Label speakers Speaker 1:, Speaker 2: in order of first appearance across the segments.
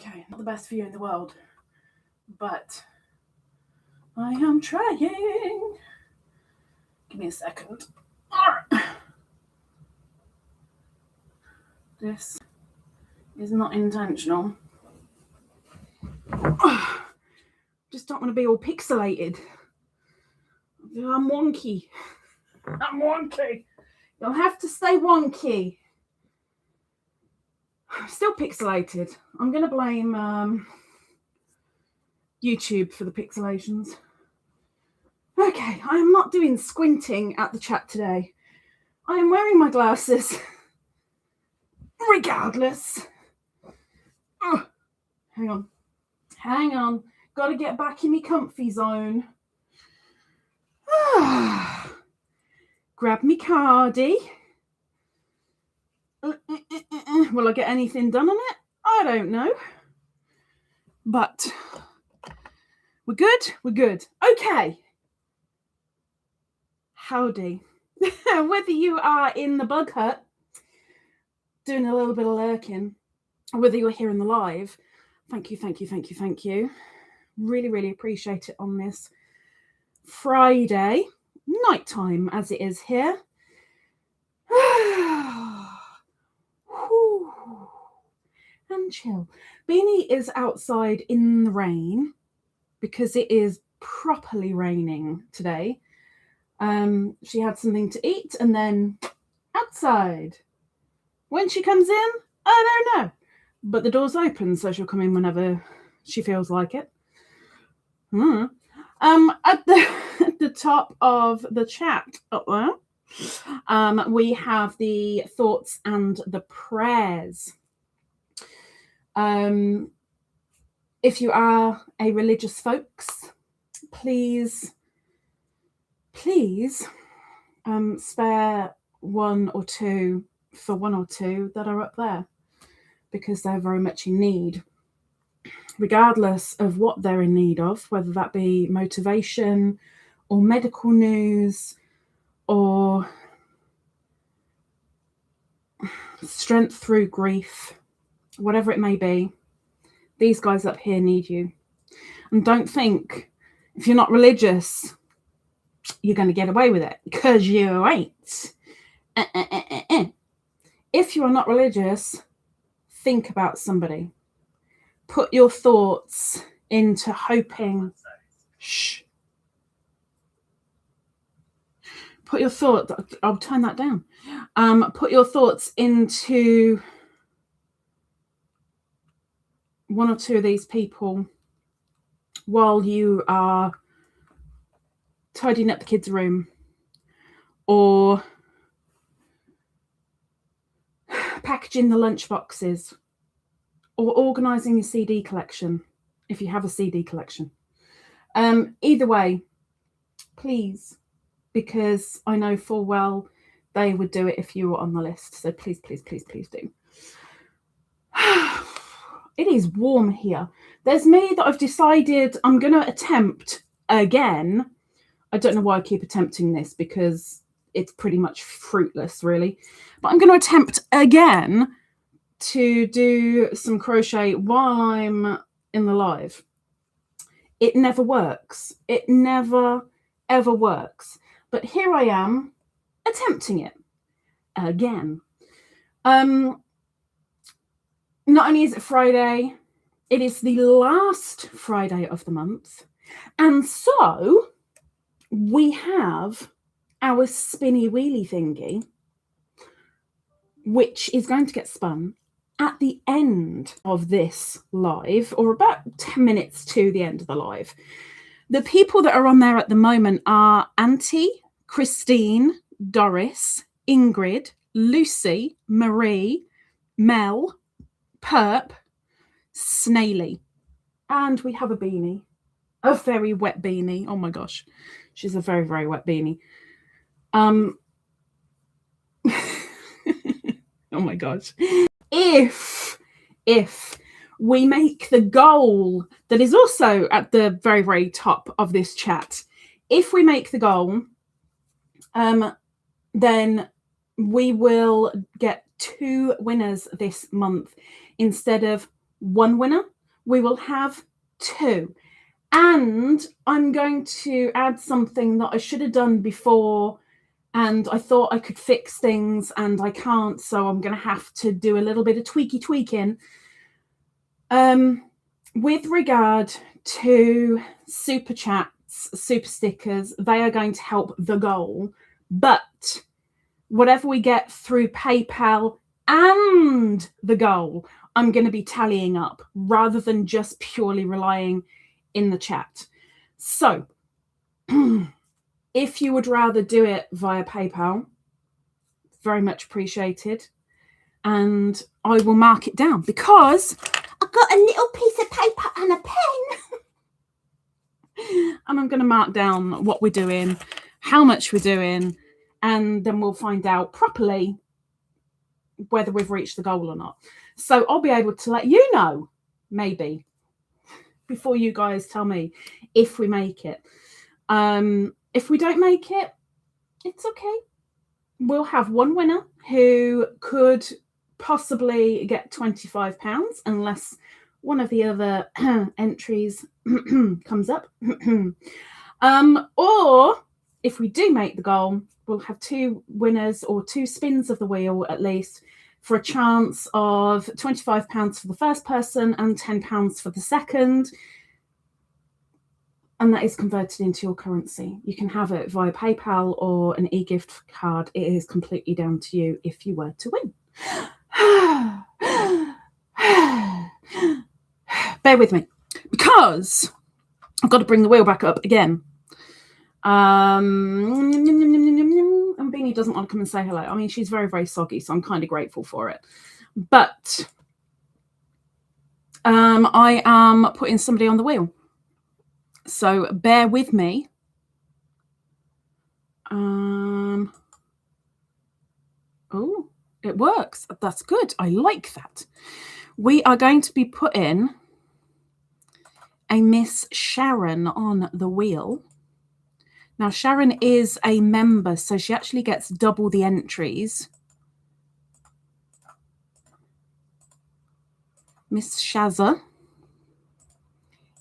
Speaker 1: Okay, not the best view in the world, but I am trying. Give me a second. This is not intentional. Just don't want to be all pixelated. I'm wonky. I'm wonky. You'll have to stay wonky. Still pixelated. I'm going to blame YouTube for the pixelations. Okay, I am not doing squinting at the chat today. I am wearing my glasses. Regardless. Hang on. Hang on. Got to get back in my comfy zone. Grab me cardie. Will I get anything done on it? I don't know. But we're good. We're good. Okay. Howdy. Whether you are in the bug hut doing a little bit of lurking, or whether you're here in the live, thank you, thank you, thank you, thank you. Really, really appreciate it on this Friday nighttime as it is here. And chill. Beany is outside in the rain because it is properly raining today. She had something to eat and then outside. When she comes in, I don't know. But the door's open, so she'll come in whenever she feels like it. At the top of the chat up there, we have the thoughts and the prayers. If you are a religious folks, please spare one or two for one or two that are up there, because they're very much in need, regardless of what they're in need of, whether that be motivation or medical news or strength through grief, whatever it may be. These guys up here need you. And don't think if you're not religious, you're going to get away with it, because you ain't. If you are not religious, think about somebody. Put your thoughts into hoping. Shh. Put your thoughts. I'll turn that down. Put your thoughts into one or two of these people while you are tidying up the kids' room, or packaging the lunch boxes, or organising your CD collection, if you have a CD collection. Either way, please, because I know full well they would do it if you were on the list. So please, please, please, please do. It is warm here. There's me that I've decided I'm going to attempt again. I don't know why I keep attempting this, because it's pretty much fruitless, really. But I'm going to attempt again to do some crochet while I'm in the live. It never works. It never, ever works. But here I am attempting it again. Not only is it Friday, it is the last Friday of the month. And so we have our spinny wheelie thingy, which is going to get spun at the end of this live, or about 10 minutes to the end of the live. The people that are on there at the moment are Auntie, Christine, Doris, Ingrid, Lucy, Marie, Mel, Purp, Snaily, and we have a beanie, a very wet beanie. Oh my gosh, she's a very, very wet beanie. Oh my gosh. If we make the goal that is also at the very, very top of this chat, if we make the goal, then we will get 2 winners this month instead of one winner. We will have 2. And I'm going to add something that I should have done before, and I thought I could fix things and I can't, so I'm going to have to do a little bit of tweaking. With regard to super chats, super stickers, they are going to help the goal, but whatever we get through PayPal and the goal, I'm going to be tallying up rather than just purely relying in the chat. So if you would rather do it via PayPal, very much appreciated. And I will mark it down because I've got a little piece of paper and a pen. And I'm going to mark down what we're doing, how much we're doing, and then we'll find out properly whether we've reached the goal or not. So I'll be able to let you know, maybe, before you guys tell me if we make it. If we don't make it, it's okay. We'll have one winner who could possibly get £25 unless one of the other entries comes up. Or if we do make the goal, we'll have 2 winners or 2 spins of the wheel at least for a chance of £25 for the first person and £10 for the second. And that is converted into your currency. You can have it via PayPal or an e-gift card. It is completely down to you if you were to win. Bear with me, because I've got to bring the wheel back up again. And Beany doesn't want to come and say hello. I mean, she's very, very soggy, so I'm kind of grateful for it. But I am putting somebody on the wheel. So bear with me. Oh, it works. That's good. I like that. We are going to be putting a Miss Sharon on the wheel. Now, Sharon is a member, so she actually gets double the entries. Miss Shazza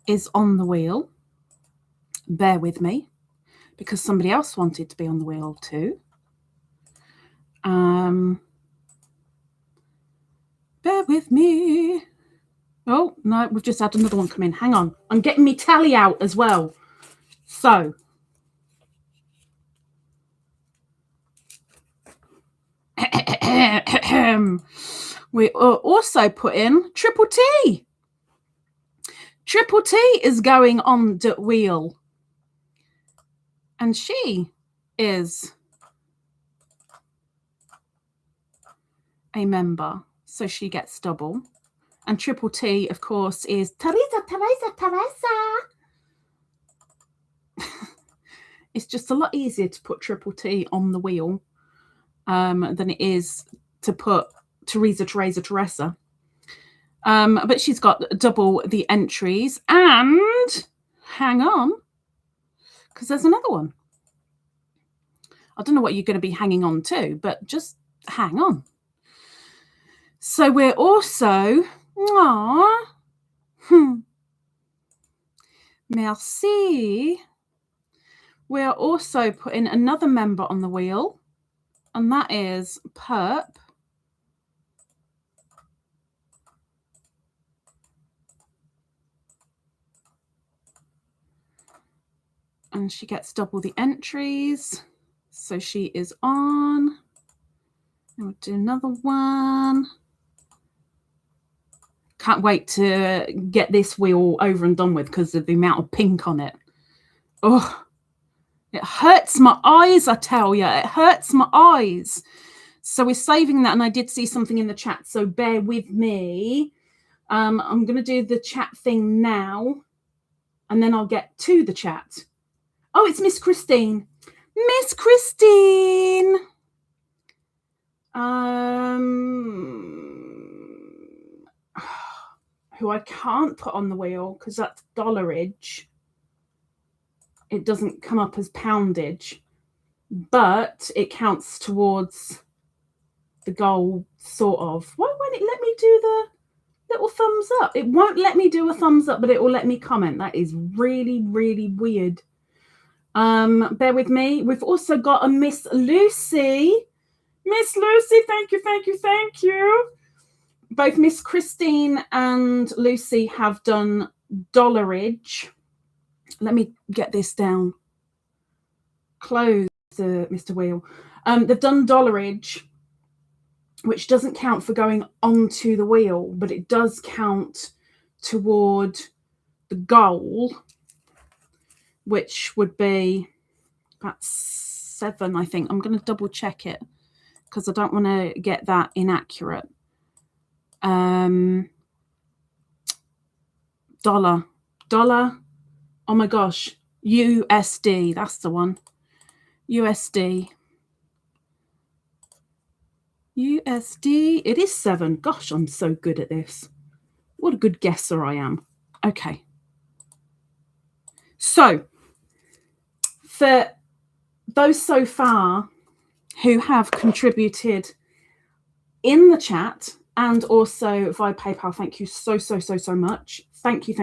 Speaker 1: is on the wheel. Bear with me, because somebody else wanted to be on the wheel too. Bear with me. Oh, no, we've just had another one come in. Hang on. I'm getting me tally out as well. So, we also put in Triple T. Triple T is going on the wheel. And she is a member, so she gets double. And Triple T, of course, is Teresa. It's just a lot easier to put Triple T on the wheel than it is to put Teresa. But she's got double the entries. And hang on, because there's another one. I don't know what you're going to be hanging on to, but just hang on. So we're also... Merci. We're also putting another member on the wheel, and that is Purp. And she gets double the entries. So she is on. And we'll do another one. Can't wait to get this wheel over and done with because of the amount of pink on it. Oh, it hurts my eyes, I tell you. It hurts my eyes. So we're saving that, and I did see something in the chat, so bear with me. I'm going to do the chat thing now, and then I'll get to the chat. Oh, it's Miss Christine. Miss Christine. Who I can't put on the wheel because that's dollarage. It doesn't come up as poundage, but it counts towards the goal, sort of. Why won't it let me do the... little thumbs up. It won't let me do a thumbs up, but it will let me comment. That is really, really weird. Bear with me. We've also got a Miss Lucy. Miss Lucy, thank you, thank you, thank you. Both Miss Christine and Lucy have done dollarage. Let me get this down. Close, Mr. Wheel. They've done dollarage, which doesn't count for going onto the wheel, but it does count toward the goal, which would be about 7, I think. I'm going to double check it because I don't want to get that inaccurate. Dollar. Oh my gosh. USD. That's the one. USD. It is 7. Gosh, I'm so good at this. What a good guesser I am. Okay. So, for those so far who have contributed in the chat and also via PayPal, thank you so much. Thank you.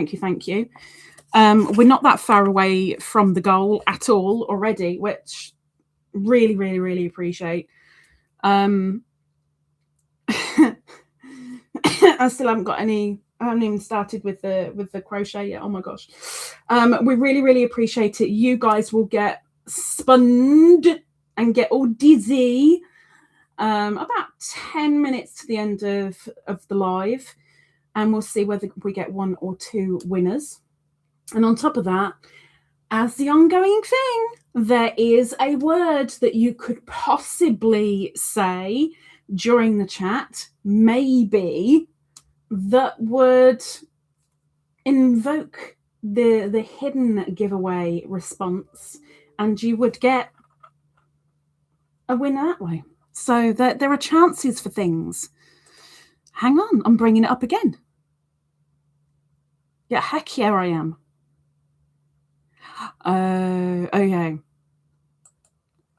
Speaker 1: We're not that far away from the goal at all already, which really appreciate. I still haven't got any. I haven't even started with the crochet yet. Oh my gosh. We really appreciate it. You guys will get spunned and get all dizzy about 10 minutes to the end of the live, and we'll see whether we get 1 or 2 winners. And on top of that, as the ongoing thing, there is a word that you could possibly say during the chat, maybe, that would invoke the hidden giveaway response, and you would get a winner that way. So there are chances for things. Hang on, I'm bringing it up again. Yeah, heck yeah, I am.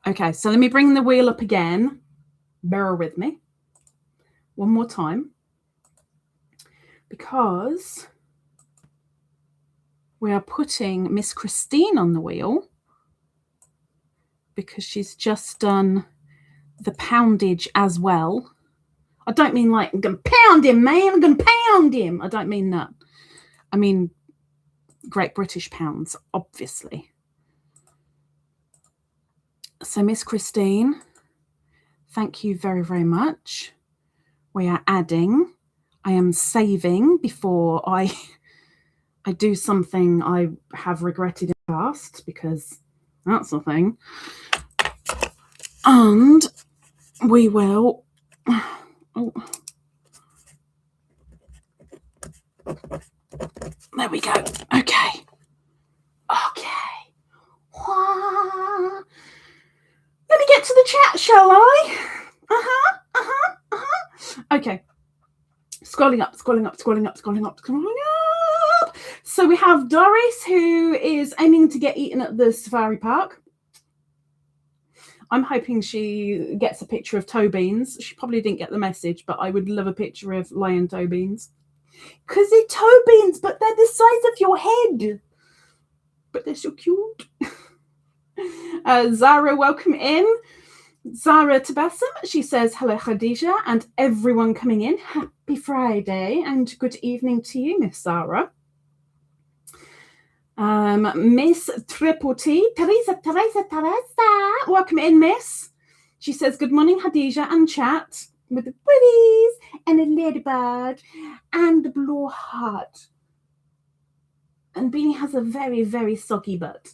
Speaker 1: Okay, so let me bring the wheel up again. Bear with me. One more time. Because we are putting Miss Christine on the wheel because she's just done the poundage as well. I don't mean like, I'm going to pound him, man. I'm going to pound him. I don't mean that. I mean Great British pounds, obviously. So Miss Christine, thank you very much. We are adding. I am saving before I do something I have regretted in the past, because that's the thing. And we will. Oh. There we go. Okay. Let me get to the chat, shall I? Okay. Scrolling up. So we have Doris, who is aiming to get eaten at the safari park. I'm hoping she gets a picture of toe beans. She probably didn't get the message, but I would love a picture of lion toe beans. Because they're toe beans, but they're the size of your head. But they're so cute. Zara, welcome in. Zara Tabassum, she says, hello, Khadijah, and everyone coming in. Happy Friday, and good evening to you, Miss Zara. Miss Triple T, Teresa, welcome in, Miss. She says, good morning, Khadijah, and chat with the pretties and the ladybird and the blue heart. And Beany has a very soggy butt.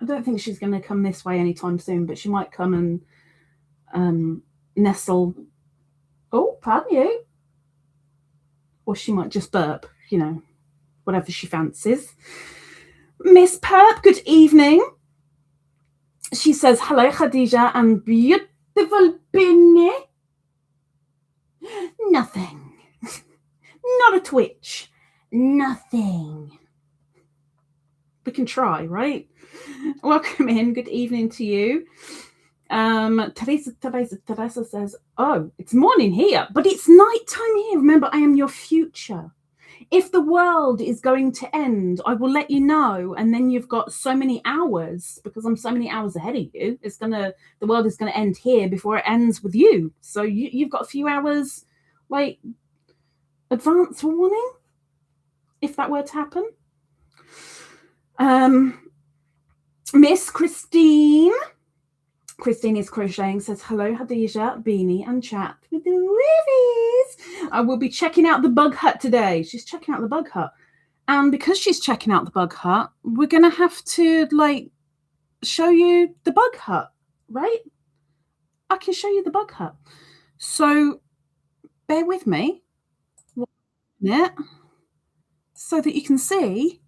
Speaker 1: I don't think she's going to come this way anytime soon, but she might come and nestle. Oh, pardon you. Or she might just burp, you know, whatever she fancies. Miss Purp, good evening. She says, hello, Khadijah, and beautiful Beany. Nothing. Not a twitch. Nothing. We can try, right? Welcome in. Good evening to you. Teresa says, oh, it's morning here, but it's nighttime here. Remember, I am your future. If the world is going to end, I will let you know, and then you've got so many hours, because I'm so many hours ahead of you. The world is gonna end here before it ends with you. So you've got a few hours, like, advance warning, if that were to happen. Miss Christine is crocheting, says hello Khadijah, Beany, and chat with the Rivies. I will be checking out the bug hut today. She's checking out the bug hut, and because she's checking out the bug hut, we're gonna have to like show you the bug hut, right? I can show you the bug hut, so bear with me so that you can see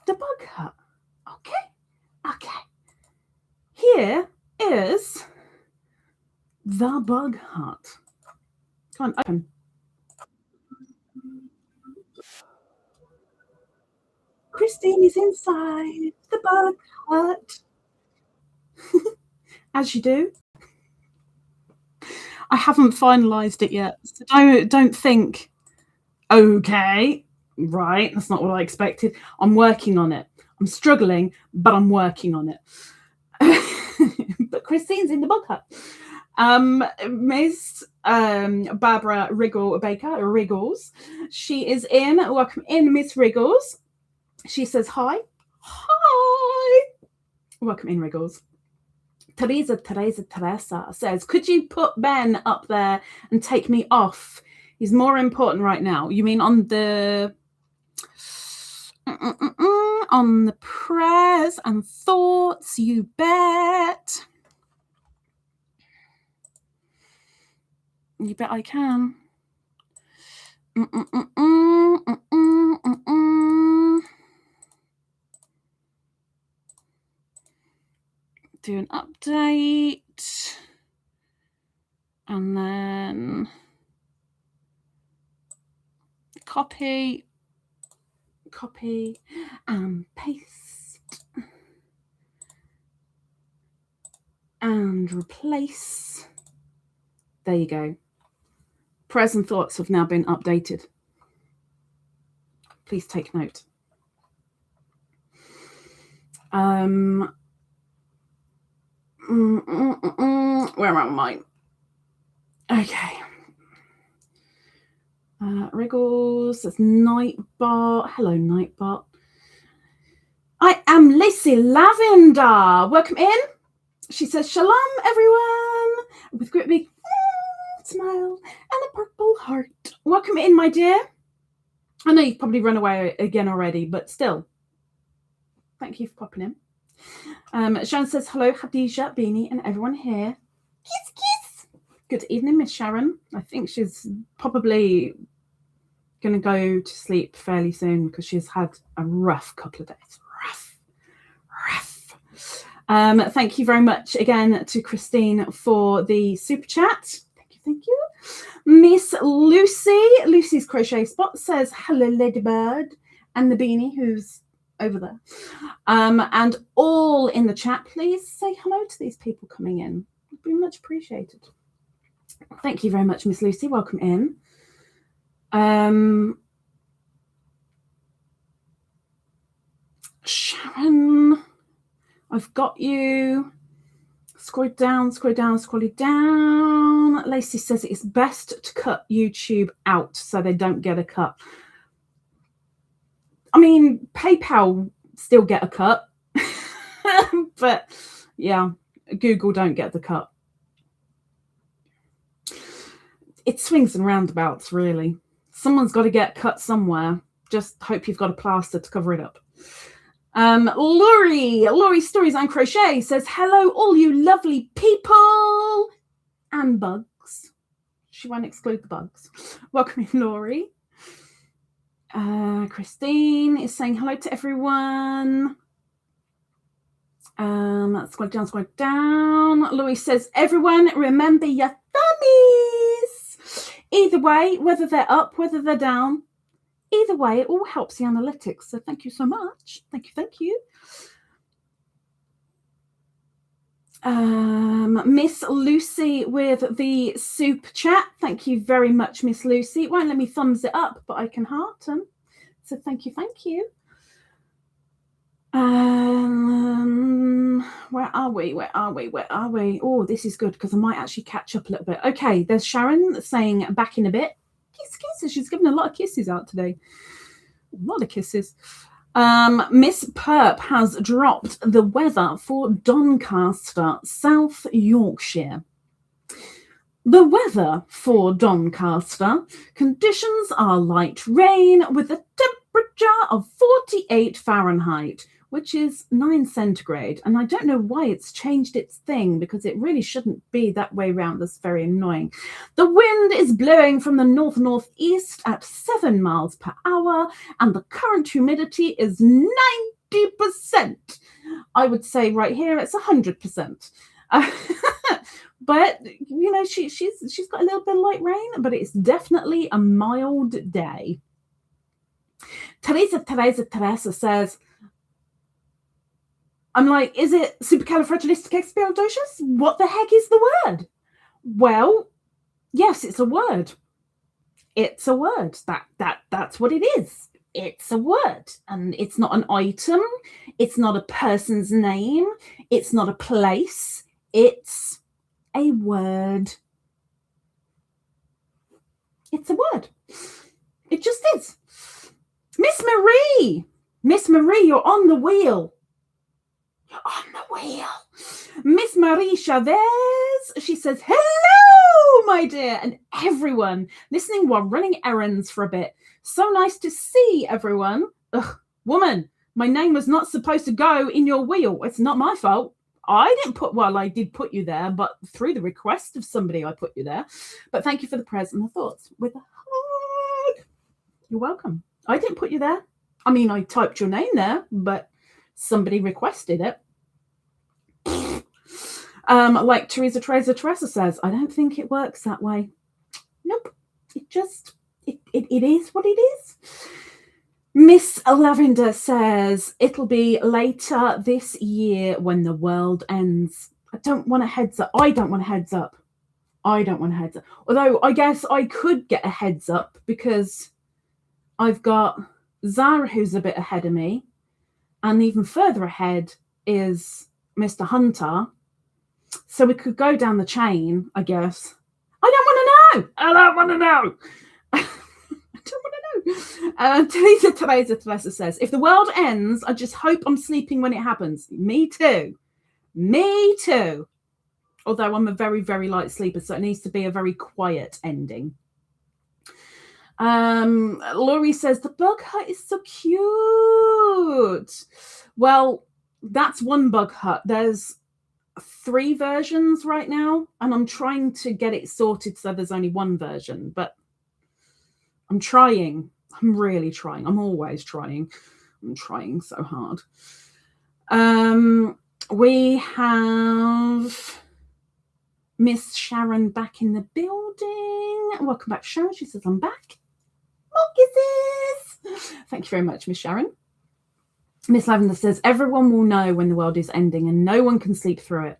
Speaker 1: the bug hut. Okay. Here is the bug hut. Come on, open. Christine is inside the bug hut. As you do. I haven't finalised it yet, so don't think, okay, right, that's not what I expected. I'm working on it. I'm struggling, but I'm working on it. But Christine's in the bug hut. Miss Barbara Riggles, she is in. Welcome in, Miss Riggles. She says hi. Welcome in, Riggles. Teresa says, could you put Ben up there and take me off? He's more important right now. You mean on the prayers and thoughts? You bet. You bet I can. Do an update, and then copy and paste and replace. There you go. Prayers and thoughts have now been updated. Please take note. Where am I? Okay. Riggles says Nightbot. Hello, Nightbot. I am Lacey Lavender. Welcome in. She says, shalom, everyone, with a great big smile and a purple heart. Welcome in, my dear. I know you've probably run away again already, but still, thank you for popping in. Sharon says, hello, Khadijah, Beany, and everyone here. Kiss. Good evening, Miss Sharon. I think she's probably going to go to sleep fairly soon because she's had a rough couple of days. Rough. Thank you very much again to Christine for the super chat. Thank you. Miss Lucy's crochet spot says, hello, Ladybird, and the Beany, who's over there. And all in the chat, please say hello to these people coming in. It'd be much appreciated. Thank you very much, Miss Lucy. Welcome in. Sharon, I've got you. Scroll down. Lacey says it's best to cut YouTube out so they don't get a cut. I mean, PayPal still get a cut, but yeah, Google don't get the cut. It swings and roundabouts, really. Someone's got to get cut somewhere. Just hope you've got a plaster to cover it up. Laurie Stories and Crochet says, hello, all you lovely people and bugs. She won't exclude the bugs. Welcome in, Laurie. Christine is saying hello to everyone. Let's go down. Louise says, everyone, remember your thummies. Either way, whether they're up, whether they're down, either way, it all helps the analytics. So thank you so much. Thank you. Miss Lucy with the soup chat. Thank you very much, Miss Lucy. It won't let me thumbs it up, but I can heart them. So thank you, thank you. Where are we? Oh, this is good because I might actually catch up a little bit. Okay, there's Sharon saying back in a bit. Kisses. She's giving a lot of kisses out today. A lot of kisses. Miss Purp has dropped the weather for Doncaster, South Yorkshire. The weather for Doncaster, conditions are light rain with a temperature of 48 Fahrenheit, which is 9 centigrade. And I don't know why it's changed its thing because it really shouldn't be that way around. That's very annoying. The wind is blowing from the north-northeast at 7 miles per hour and the current humidity is 90%. I would say right here it's 100%. But, you know, she's got a little bit of light rain, but it's definitely a mild day. Teresa says, I'm like, is it supercalifragilisticexpialidocious? What the heck is the word? Well, yes, it's a word. It's a word. That's what it is. It's a word. And it's not an item. It's not a person's name. It's not a place. It's a word. It's a word. It just is. Miss Marie, you're on the wheel. You're on the wheel. Miss Marie Chavez, she says, hello, my dear, and everyone listening while running errands for a bit. So nice to see everyone. Ugh, woman, my name was not supposed to go in your wheel. It's not my fault. I did put you there, but through the request of somebody, I put you there. But thank you for the prayers and the thoughts with a hug. You're welcome. I didn't put you there. I mean, I typed your name there, but somebody requested it. Like Teresa says, I don't think it works that way. Nope. It is what it is. Miss Lavender says, it'll be later this year when the world ends. I don't want a heads up. Although I guess I could get a heads up because I've got Zara who's a bit ahead of me. And even further ahead is Mr. Hunter. So we could go down the chain, I guess. I don't want to know. Teresa says, if the world ends, I just hope I'm sleeping when it happens. Me too. Although I'm a very, very light sleeper, so it needs to be a very quiet ending. Laurie says, the bug hut is so cute. Well, that's one bug hut. There's 3 versions right now, and I'm trying to get it sorted so there's only one version, but I'm trying. I'm really trying. I'm always trying. I'm trying so hard. We have Miss Sharon back in the building. Welcome back, Sharon. She says, I'm back. More kisses. Thank you very much, Miss Sharon. Miss Lavender says, everyone will know when the world is ending and no one can sleep through it.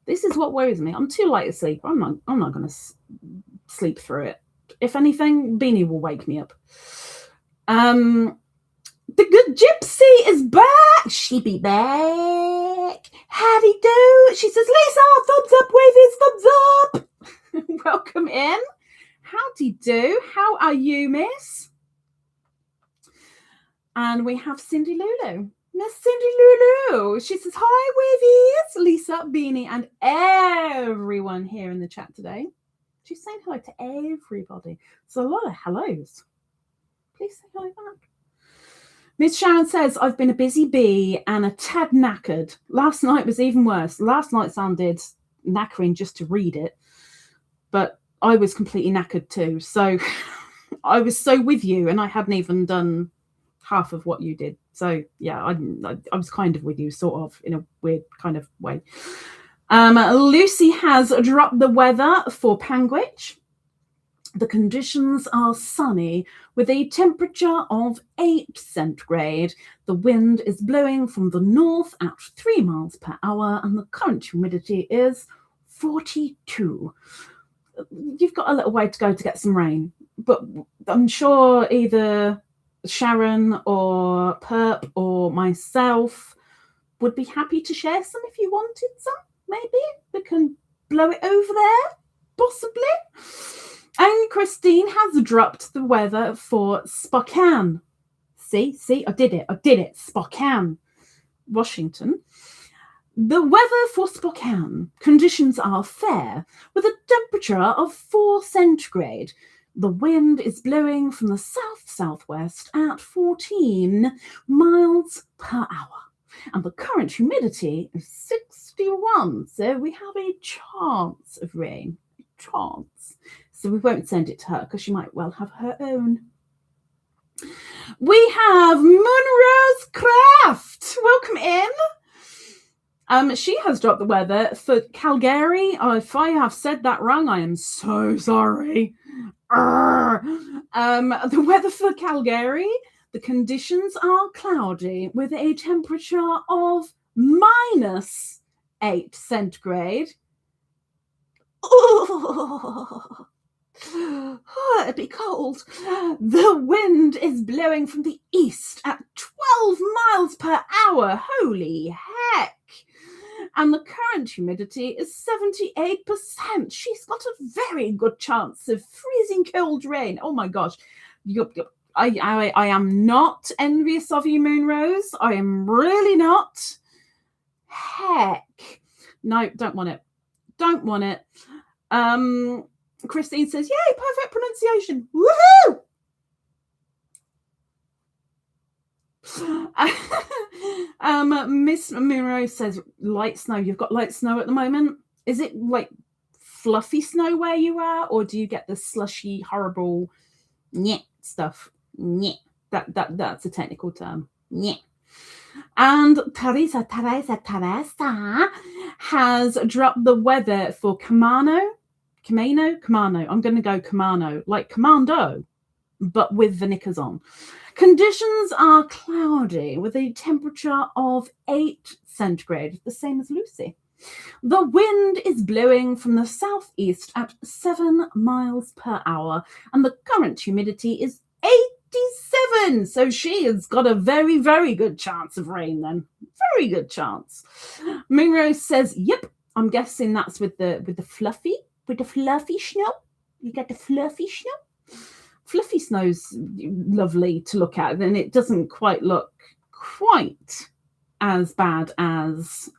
Speaker 1: This is what worries me. I'm too light to sleep. I'm not going to sleep through it. If anything, Beany will wake me up. The good gypsy is back. She be back. Howdy do. She says, Lisa, thumbs up, wavies, thumbs up. Welcome in. Howdy do. How are you, miss? And we have Cindy Lulu. Miss Cindy Lulu. She says, hi, wavies, Lisa, Beany, and everyone here in the chat today. She's saying hello to everybody. So a lot of hellos. Please say hello back. Miss Sharon says, I've been a busy bee and a tad knackered. Last night was even worse. Last night sounded knackering just to read it, but I was completely knackered too. So I was so with you, and I hadn't even done half of what you did. So yeah, I was kind of with you, sort of, in a weird kind of way. Lucy has dropped the weather for Panguitch. The conditions are sunny with a temperature of 8 centigrade. The wind is blowing from the north at 3 miles per hour and the current humidity is 42. You've got a little way to go to get some rain, but I'm sure either Sharon or Purp or myself would be happy to share some if you wanted some. Maybe we can blow it over there, possibly. And Christine has dropped the weather for Spokane. See, I did it. Spokane, Washington. The weather for Spokane. Conditions are fair with a temperature of 4 centigrade. The wind is blowing from the south-southwest at 14 miles per hour. And the current humidity is 61. So we have a chance of rain. A chance. So we won't send it to her because she might well have her own. We have Moonrose Craft. Welcome in. She has dropped the weather for Calgary. Oh, if I have said that wrong, I am so sorry. The weather for Calgary. The conditions are cloudy with a temperature of minus 8 centigrade. Oh, it'd be cold. The wind is blowing from the east at 12 miles per hour. Holy heck. And the current humidity is 78%. She's got a very good chance of freezing cold rain. Oh my gosh. I am not envious of you, Moonrose. I am really not. Heck. No, don't want it. Don't want it. Christine says, yay, perfect pronunciation. Woohoo! Miss Moonrose says, light snow. You've got light snow at the moment. Is it like fluffy snow where you are, or do you get the slushy, horrible stuff? That's a technical term. And Teresa has dropped the weather for Kamano. I'm going to go Kamano, like commando, but with the knickers on. Conditions are cloudy with a temperature of 8 centigrade, the same as Lucy. The wind is blowing from the southeast at 7 miles per hour, and the current humidity is 87. So she has got a very, very good chance of rain then. Very good chance. Moonrose says, yep, I'm guessing that's with the fluffy snow. You get the fluffy snow. Fluffy snow's lovely to look at, and it doesn't quite look quite as bad as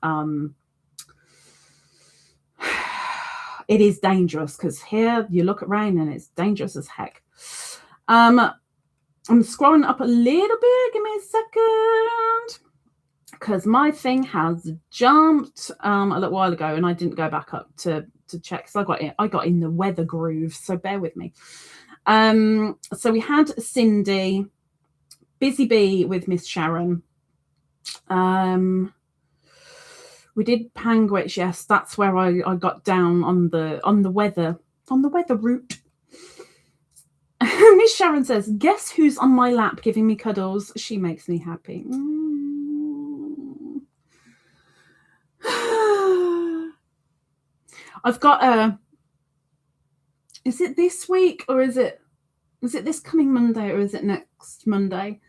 Speaker 1: it is dangerous, because here you look at rain and it's dangerous as heck. I'm scrolling up a little bit. Give me a second, because my thing has jumped a little while ago, and I didn't go back up to check. So I got in the weather groove. So bear with me. So we had Cindy, Busy Bee with Miss Sharon. We did Panguitch. Yes, that's where I got down on the weather route. Miss Sharon says, guess who's on my lap giving me cuddles? She makes me happy. I've got is it this week, or is it this coming Monday, or is it next Monday?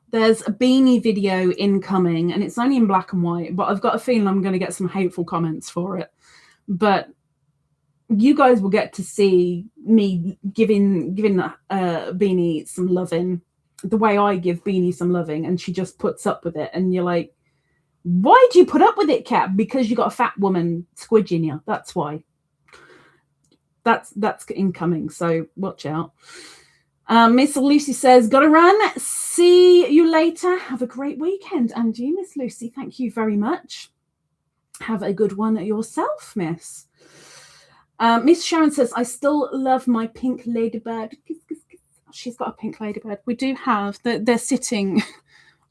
Speaker 1: There's a Beanie video incoming, and it's only in black and white, but I've got a feeling I'm going to get some hateful comments for it. But you guys will get to see me giving Beanie some loving, the way I give Beanie some loving, and she just puts up with it. And you're like, why do you put up with it, Cat? Because you got a fat woman squidging you. That's why. That's incoming, so watch out. Miss Lucy says, gotta run. See you later. Have a great weekend. And you, Miss Lucy, thank you very much. Have a good one yourself, Miss. Miss Sharon says, I still love my pink ladybird. She's got a pink ladybird. We do have, they're sitting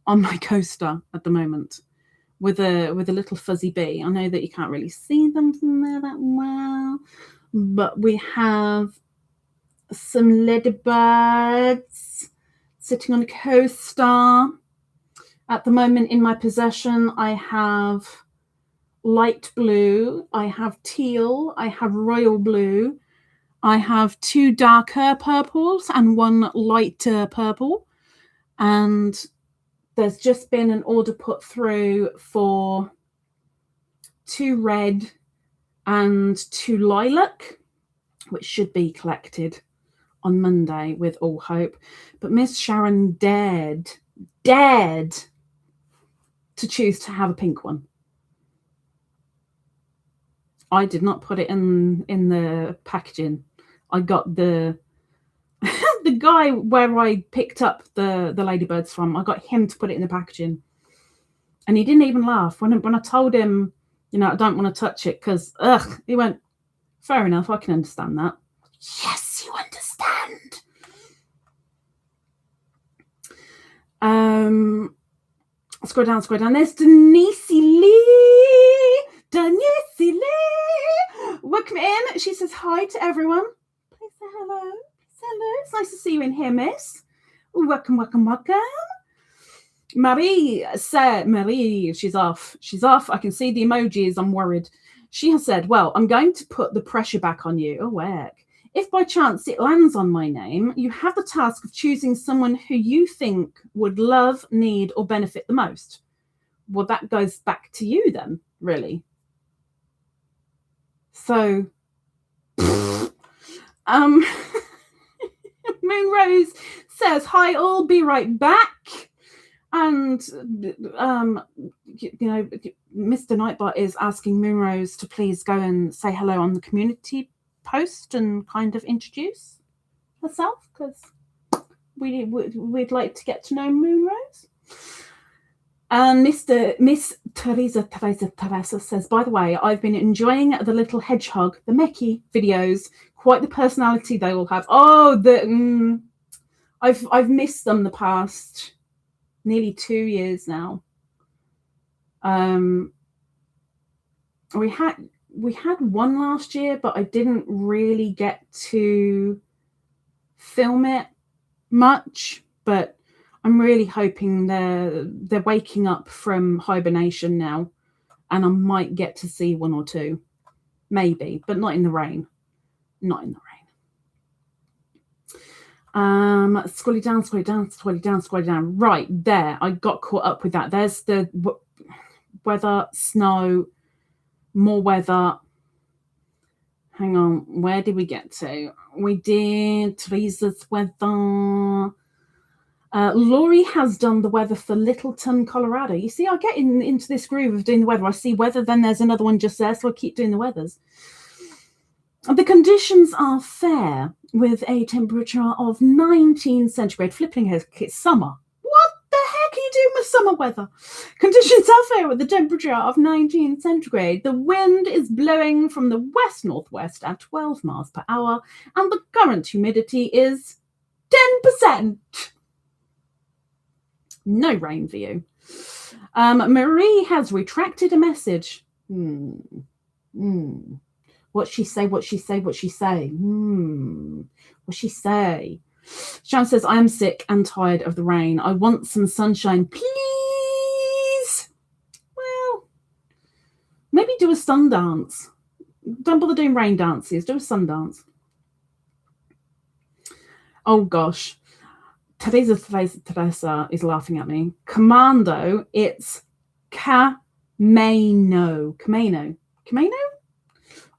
Speaker 1: on my coaster at the moment with a little fuzzy bee. I know that you can't really see them from there that well, but we have some Ladybirds sitting on a coaster. At the moment in my possession, I have light blue, I have teal, I have royal blue, I have 2 darker purples and 1 lighter purple. And there's just been an order put through for 2 red and 2 lilac, which should be collected on Monday with all hope. But Miss Sharon dared to choose to have a pink one. I did not put it in the packaging. I got the the guy where I picked up the Ladybirds from. I got him to put it in the packaging, and he didn't even laugh when I told him, you know, I don't want to touch it because he went, fair enough, I can understand that. Yes, you understand. Scroll down. There's Denyse Lee. Denyse Lee. Welcome in. She says hi to everyone. Please say hello. Hello. It's nice to see you in here, miss. Welcome. Marie, she's off. I can see the emojis. I'm worried. She has said, well, I'm going to put the pressure back on you. Oh, heck. If by chance it lands on my name, you have the task of choosing someone who you think would love, need, or benefit the most. Well, that goes back to you then, really. So, Moonrose says, hi, all, be right back. And, you know, Mr. Nightbot is asking Moonrose to please go and say hello on the community post and kind of introduce herself, because we'd like to get to know Moonrose. And Miss Teresa says, by the way, I've been enjoying the little hedgehog, the Meki videos. Quite the personality they all have. Oh, I've missed them the past nearly 2 years now. We had one last year, but I didn't really get to film it much. But I'm really hoping they're waking up from hibernation now, and I might get to see 1 or 2, maybe, but not in the rain. Not in the rain. Scrolling down. Right there, I got caught up with that. There's the weather, snow, more weather. Hang on, where did we get to? We did Teresa's weather. Laurie has done the weather for Littleton, Colorado. You see, I get into this groove of doing the weather. I see weather, then there's another one just there, so I keep doing the weathers. The conditions are fair with a temperature of 19 centigrade. Flipping heck, it's summer. What the heck are you doing with summer weather? Conditions are fair with a temperature of 19 centigrade. The wind is blowing from the west-northwest at 12 miles per hour, and the current humidity is 10%. No rain for you. Marie has retracted a message. What's she say? What's she say? Sharon says, I am sick and tired of the rain. I want some sunshine, please. Well, maybe do a sun dance. Don't bother doing rain dances. Do a sun dance. Oh, gosh. Teresa is laughing at me. Commando, it's Kameno.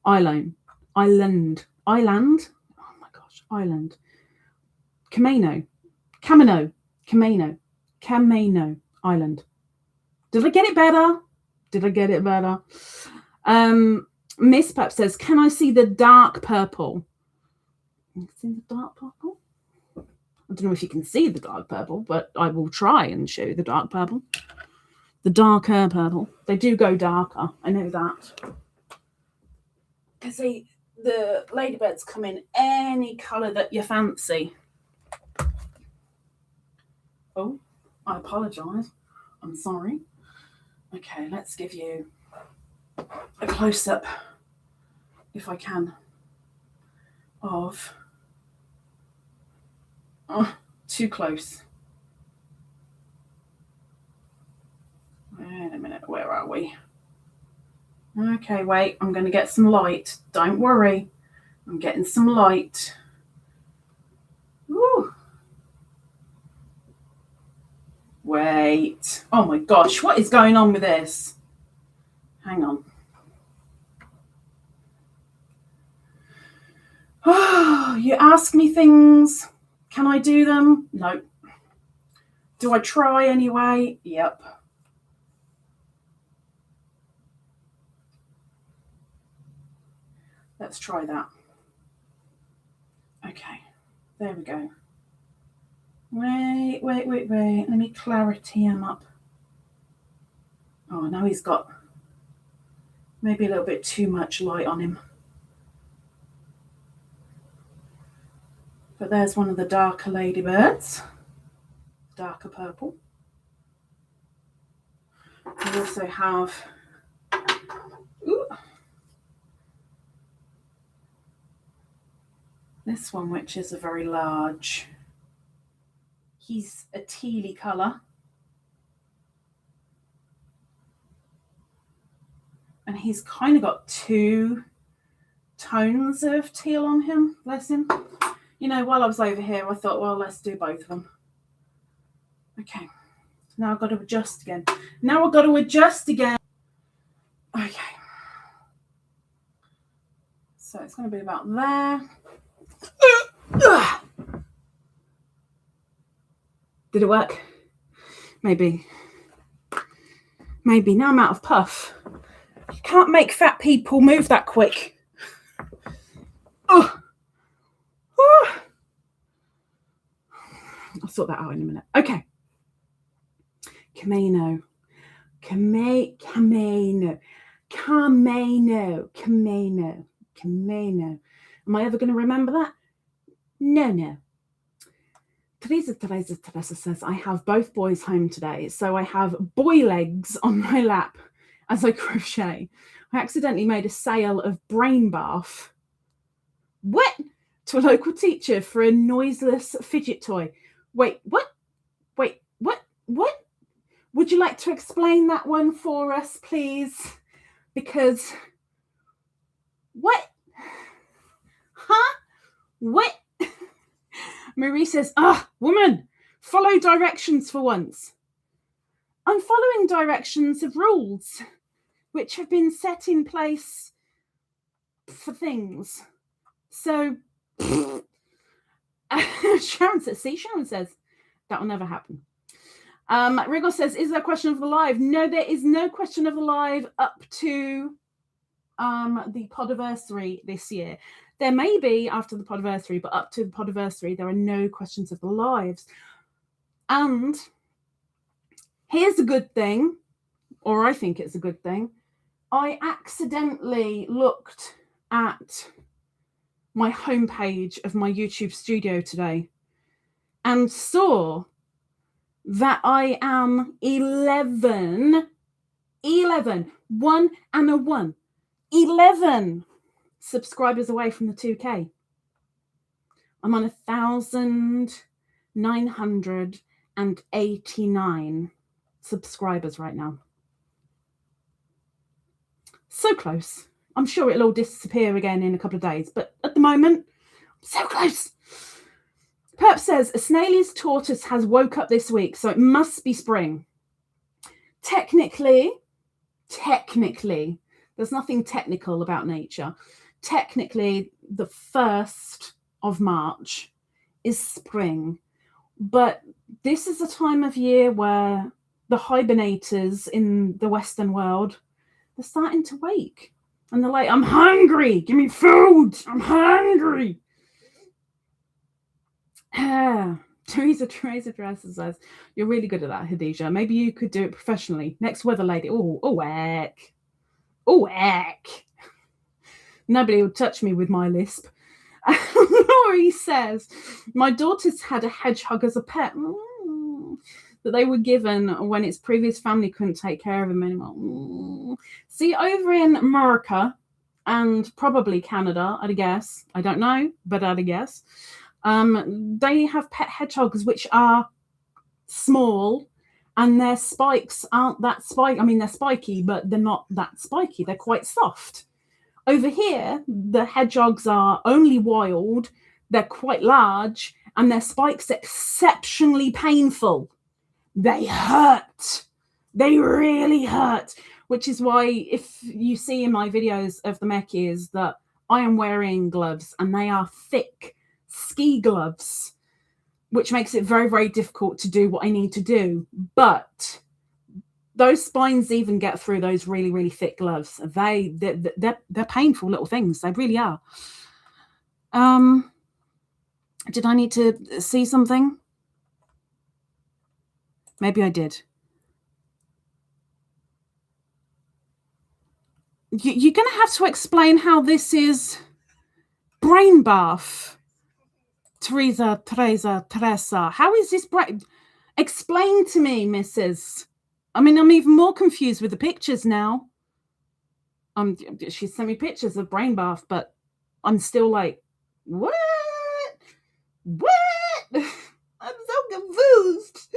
Speaker 1: Island. Oh my gosh, island. Kameno Island. Did I get it better? Miss Pep says, can I see the dark purple? See the dark purple? I don't know if you can see the dark purple, but I will try and show you the dark purple. The darker purple. They do go darker. I know that. Because the Ladybirds come in any colour that you fancy. Oh, I apologise. I'm sorry. Okay, let's give you a close-up, if I can, of Oh, too close. Wait a minute, where are we? Okay, wait, I'm going to get some light. Don't worry. I'm getting some light. Woo. Wait. Oh my gosh, what is going on with this? Hang on. Oh, you ask me things. Can I do them? No. Do I try anyway? Yep. Let's try that. Okay, there we go. Wait. Let me clarity him up. Oh, now he's got maybe a little bit too much light on him. But there's one of the darker ladybirds, darker purple. We also have this one, which is a very large. He's a tealy colour. And he's kind of got two tones of teal on him, bless him. You know, while I was over here, I thought, well, let's do both of them. Okay, now I've got to adjust again. Okay. So it's going to be about there. Did it work? Maybe. Now I'm out of puff. You can't make fat people move that quick. I'll sort that out in a minute. Okay. Camino. Am I ever going to remember that? No. Teresa says, I have both boys home today, so I have boy legs on my lap as I crochet. I accidentally made a sale of brain bath. What? To a local teacher for a noiseless fidget toy. Wait, what? Would you like to explain that one for us, please? Because, what? Huh? What? Marie says, woman, follow directions for once. I'm following directions of rules which have been set in place for things. So, Sharon says, that will never happen. Riggles says, is there a question of the live? No, there is no question of the live up to the podiversary this year. There may be after the podiversary, but up to the podiversary, there are no questions of the lives. And here's a good thing, or I think it's a good thing. I accidentally looked at my homepage of my YouTube studio today and saw that I am 11 subscribers away from the 2K. I'm on 1,989 subscribers right now. So close. I'm sure it'll all disappear again in a couple of days, but at the moment, so close. Purp says, a Snailey's tortoise has woke up this week, so it must be spring. Technically, there's nothing technical about nature. Technically, the 1st of March is spring, but this is a time of year where the hibernators in the Western world, they're starting to wake. And they're like, I'm hungry. Give me food. I'm hungry. Teresa Dresser says, you're really good at that, Khadijah. Maybe you could do it professionally. Next weather lady. Heck. Nobody will touch me with my lisp. Laurie says, my daughter's had a hedgehog as a pet. That they were given when its previous family couldn't take care of him anymore. See, over in America and probably Canada, I'd guess. I don't know, but I'd guess. They have pet hedgehogs which are small, and their spikes aren't that spiky. I mean, they're spiky, but they're not that spiky. They're quite soft. Over here, the hedgehogs are only wild. They're quite large, and their spikes are exceptionally painful. They hurt. They really hurt, which is why if you see in my videos of the meckies that I am wearing gloves, and they are thick ski gloves, which makes it very, very difficult to do what I need to do. But those spines even get through those really, really thick gloves. They're painful little things. They really are. Did I need to see something? Maybe I did. You're going to have to explain how this is brain bath. Teresa. How is this brain? Explain to me, Mrs. I mean, I'm even more confused with the pictures now. She sent me pictures of brain bath, but I'm still like, what? I'm so confused.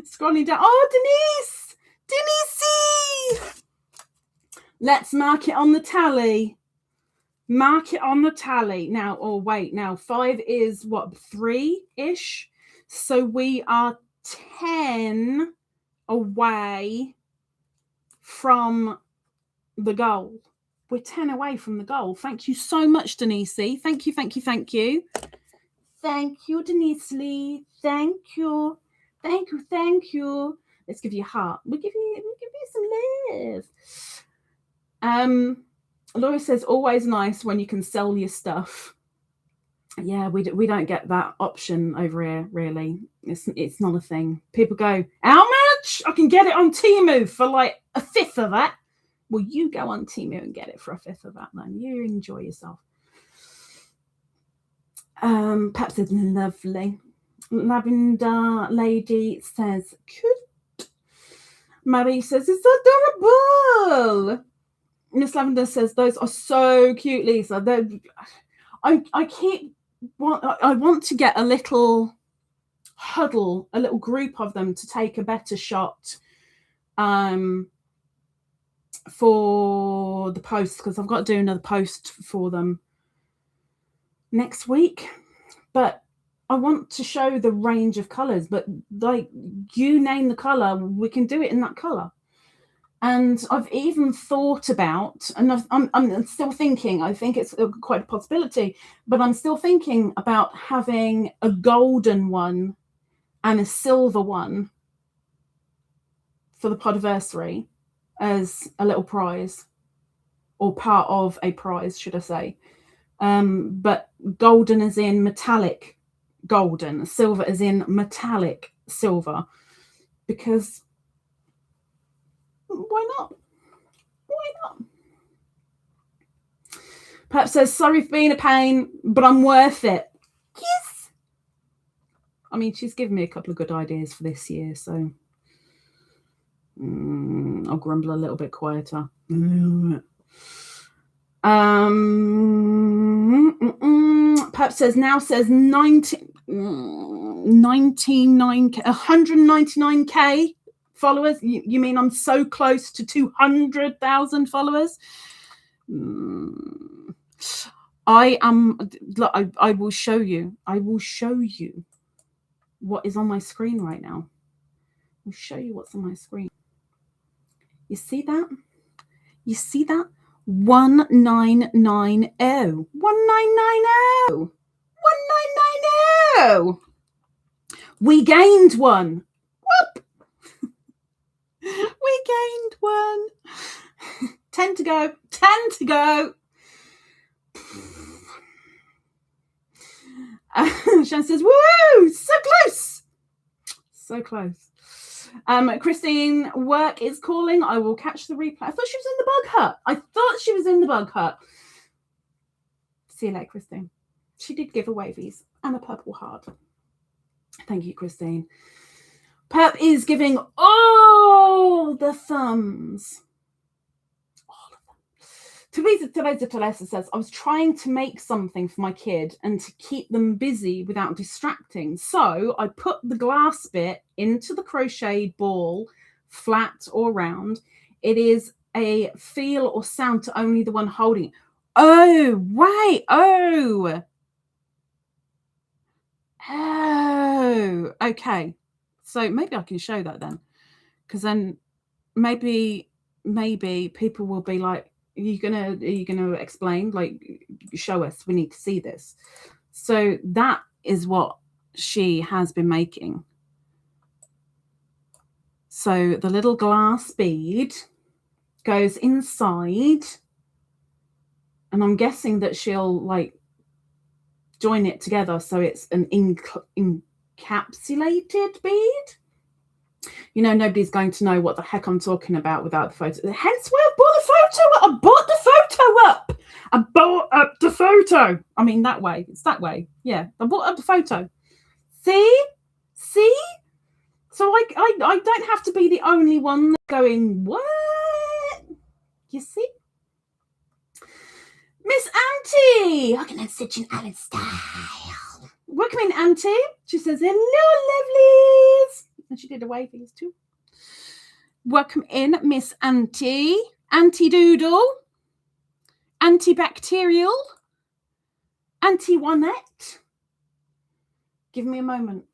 Speaker 1: Scrolling down. Oh, Denyse! Let's mark it on the tally. Mark it on the tally. Now, oh, wait. Now, 5 is what? 3-ish? So we are 10 away from the goal. We're 10 away from the goal. Thank you so much, Denyse. Thank you. Thank you, Denyse Lee. Thank you. Let's give you a heart. We'll give you some love. Laura says, always nice when you can sell your stuff. Yeah, we don't get that option over here, really. It's not a thing. People go, how much? I can get it on Temu for like 1/5 of that. Well, you go on Temu and get it for 1/5 of that, then. You enjoy yourself. Perhaps it's lovely. Lavender Lady says, cute. Marie says, it's adorable. Miss Lavender says, those are so cute, Lisa. I want to get a little huddle, a little group of them to take a better shot for the post, because I've got to do another post for them next week. But I want to show the range of colors, but like, you name the color, we can do it in that color. And I've even thought about, and I'm still thinking, I think it's quite a possibility, but I'm still thinking about having a golden one and a silver one for the podiversary as a little prize, or part of a prize, should I say. But golden as in metallic golden, silver as in metallic silver, because why not? Purp says, sorry for being a pain, but I'm worth it. Yes. I mean, she's given me a couple of good ideas for this year, so I'll grumble a little bit quieter. Purp says, now says 199k followers. You mean I'm so close to 200,000 followers? I will show you. I will show you what is on my screen right now. I'll show you what's on my screen. You see that? 1990. 1990. We gained one. Whoop. We gained one. 10 to go. Sharon says, woo, so close. Christine, work is calling. I will catch the replay. I thought she was in the bug hut. See you later, Christine. She did give away these and a purple heart. Thank you, Christine. Purp is giving all the thumbs. All of them. Teresa says, I was trying to make something for my kid and to keep them busy without distracting. So I put the glass bit into the crocheted ball, flat or round. It is a feel or sound to only the one holding it. Oh, right. Oh, okay. So maybe I can show that then, because then maybe people will be like, are you gonna explain, like, show us, we need to see this. So that is what she has been making. So the little glass bead goes inside, and I'm guessing that she'll like join it together so it's an encapsulated bead. You know, nobody's going to know what the heck I'm talking about without the photo. Hence why I brought the photo up. I brought the photo up. I brought up the photo. I mean, that way. It's that way. Yeah, I brought up the photo. See? So I don't have to be the only one going, what? You see? Miss Auntie. I can stitch in Alan style. Welcome in, Auntie. She says, hello, lovelies. And she did the wavings too. Welcome in, Miss Auntie. Auntie Doodle. Antibacterial. Auntie Wanette. Give me a moment.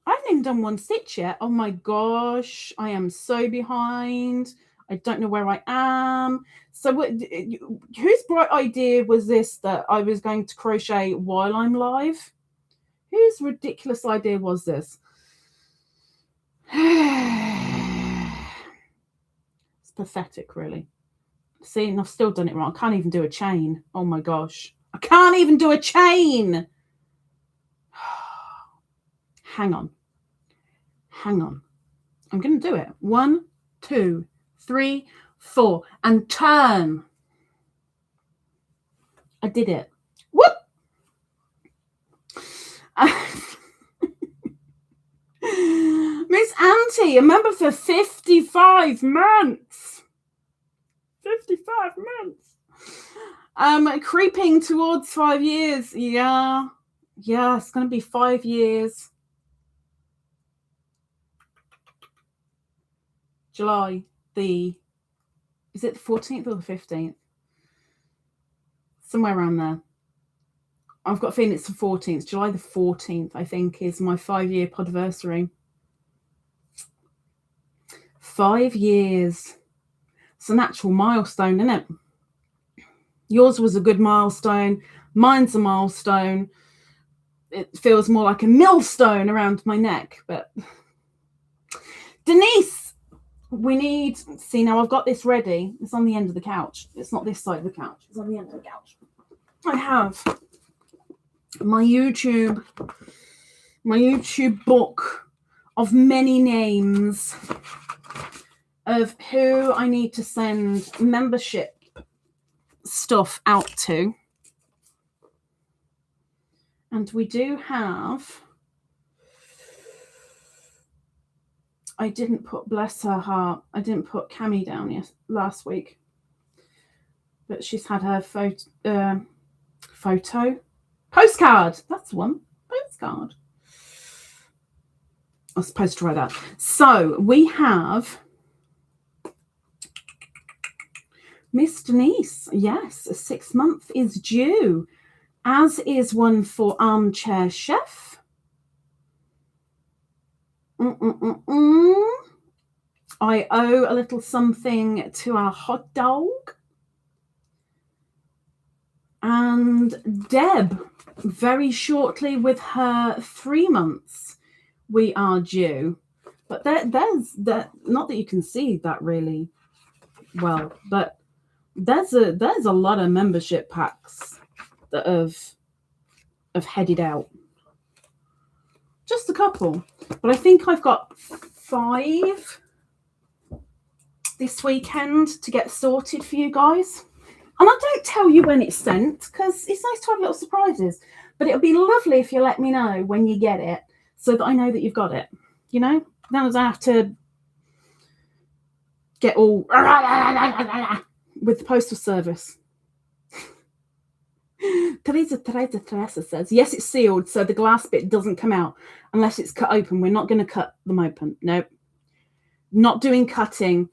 Speaker 1: I haven't even done one stitch yet. Oh my gosh. I am so behind. I don't know where I am. So whose bright idea was this that I was going to crochet while I'm live? Whose ridiculous idea was this? It's pathetic, really. See, and I've still done it wrong. I can't even do a chain. Oh my gosh. I can't even do a chain. Hang on. I'm going to do it. 1, 2, 3, 4, and turn. I did it. Whoop! Miss Auntie, a member for 55 months. 55 months. Creeping towards 5 years. Yeah, it's going to be 5 years. July is it the 14th or the 15th? Somewhere around there. I've got a feeling it's the 14th. July the 14th, I think, is my 5-year podversary. 5 years. It's an actual milestone, isn't it? Yours was a good milestone. Mine's a milestone. It feels more like a millstone around my neck. But Denyse, we need... See, now I've got this ready. It's on the end of the couch. It's not this side of the couch. It's on the end of the couch. I have my YouTube book of many names of who I need to send membership stuff out to. And we do have... I didn't put, bless her heart, I didn't put Cami down last week. But she's had her postcard. That's one. Postcard. I was supposed to write that. So we have Miss Denyse. Yes, a 6 month is due, as is one for Armchair Chef. I owe a little something to our hot dog. And Deb, very shortly with her 3 months, we are due. But there's that, not that you can see that really well, but there's a lot of membership packs that have headed out. Just a couple, but I think I've got 5 this weekend to get sorted for you guys. And I don't tell you when it's sent because it's nice to have little surprises. But it'll be lovely if you let me know when you get it so that I know that you've got it. You know? Then I don't have to get all with the postal service. Teresa says, yes, it's sealed, so the glass bit doesn't come out unless it's cut open. We're not going to cut them open. Nope. Not doing cutting.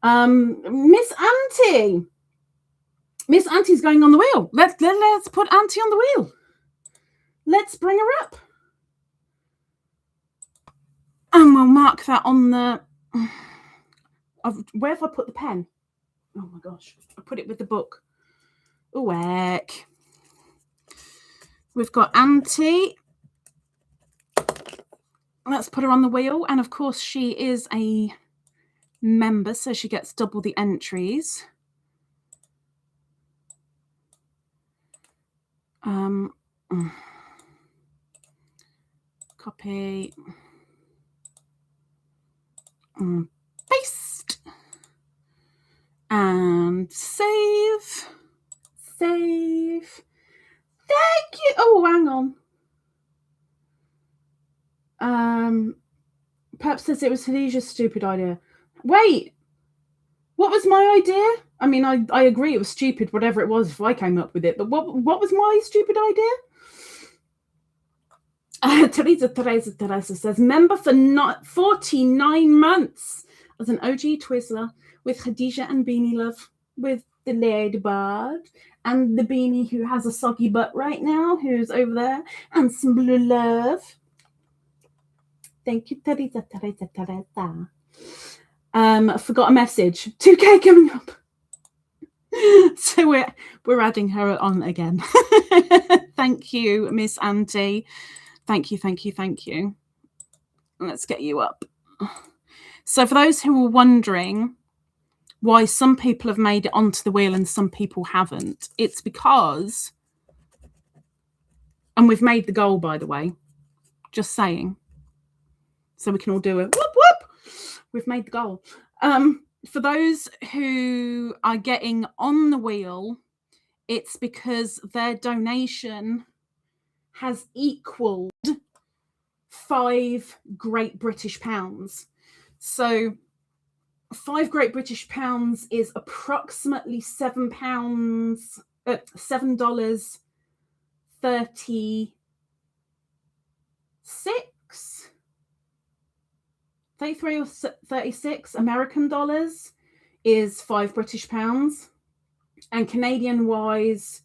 Speaker 1: Miss Auntie. Miss Auntie's going on the wheel. Let's put Auntie on the wheel. Let's bring her up. And we'll mark that on the... where have I put the pen? Oh my gosh. I put it with the book. Oh, heck. We've got Auntie. Let's put her on the wheel. And of course, she is a member, so she gets double the entries. Copy. Paste. And save. Save. Thank you. Oh, hang on. Purp says it was Khadijah's stupid idea. Wait, what was my idea? I mean, I agree it was stupid, whatever it was, if I came up with it. But what was my stupid idea? Teresa says, member for 49 months as an OG Twizzler with Khadijah and Beany Love, with the Ladybird and the Beanie who has a soggy butt right now, who's over there, and some blue love. Thank you, Teresa. I forgot a message. 2K coming up. So we're adding her on again. Thank you, Miss Auntie. Thank you. Let's get you up. So for those who were wondering why some people have made it onto the wheel and some people haven't, it's because, and we've made the goal, by the way, just saying, so we can all do a whoop whoop. We've made the goal. For those who are getting on the wheel, it's because their donation has equaled 5 Great British pounds. So 5 Great British pounds is approximately $7.36. 33 or 36 American dollars is 5 British pounds. And Canadian wise,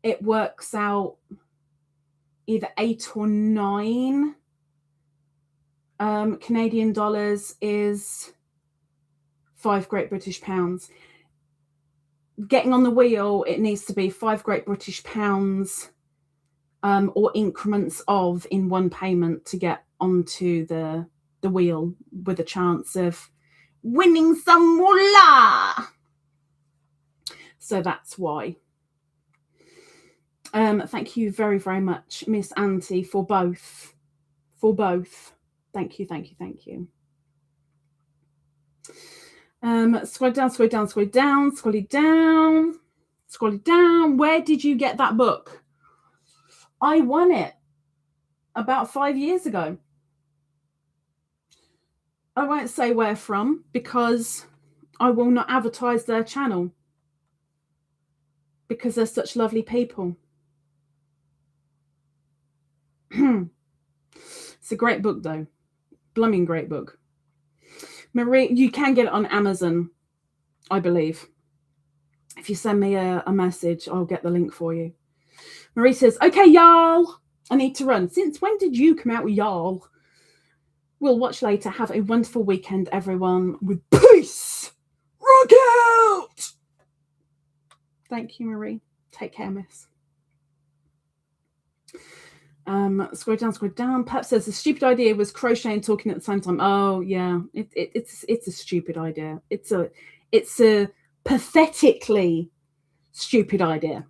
Speaker 1: it works out either 8 or 9 Canadian dollars is 5 Great British pounds. Getting on the wheel, it needs to be 5 Great British pounds or increments of in one payment to get onto the wheel with a chance of winning some moolah. So that's why. Thank you very, very much, Miss Auntie, for both. Thank you. Scroll down. Where did you get that book? I won it about 5 years ago. I won't say where from because I will not advertise their channel because they're such lovely people. It's a great book, though. Blooming great book. Marie, you can get it on Amazon, I believe. If you send me a message, I'll get the link for you. Marie says, okay, y'all, I need to run. Since when did you come out with y'all? We'll watch later. Have a wonderful weekend, everyone. With peace. Rock out. Thank you, Marie. Take care, miss. Scroll down. Pep says the stupid idea was crochet and talking at the same time. Oh yeah, it's a stupid idea. It's a pathetically stupid idea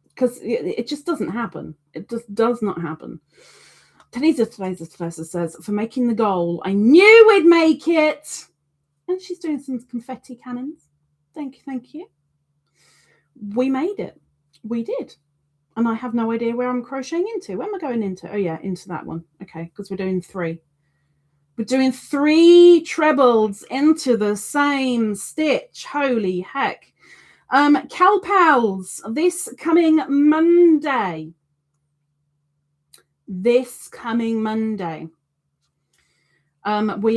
Speaker 1: because it just doesn't happen. It just does not happen. Teresa says, for making the goal, I knew we'd make it. And she's doing some confetti cannons. Thank you. We made it. We did. And I have no idea where I'm crocheting into. Where am I going into? Oh, yeah, into that one. Okay, because we're doing 3. We're doing 3 trebles into the same stitch. Holy heck. Cal Pals, this coming Monday. We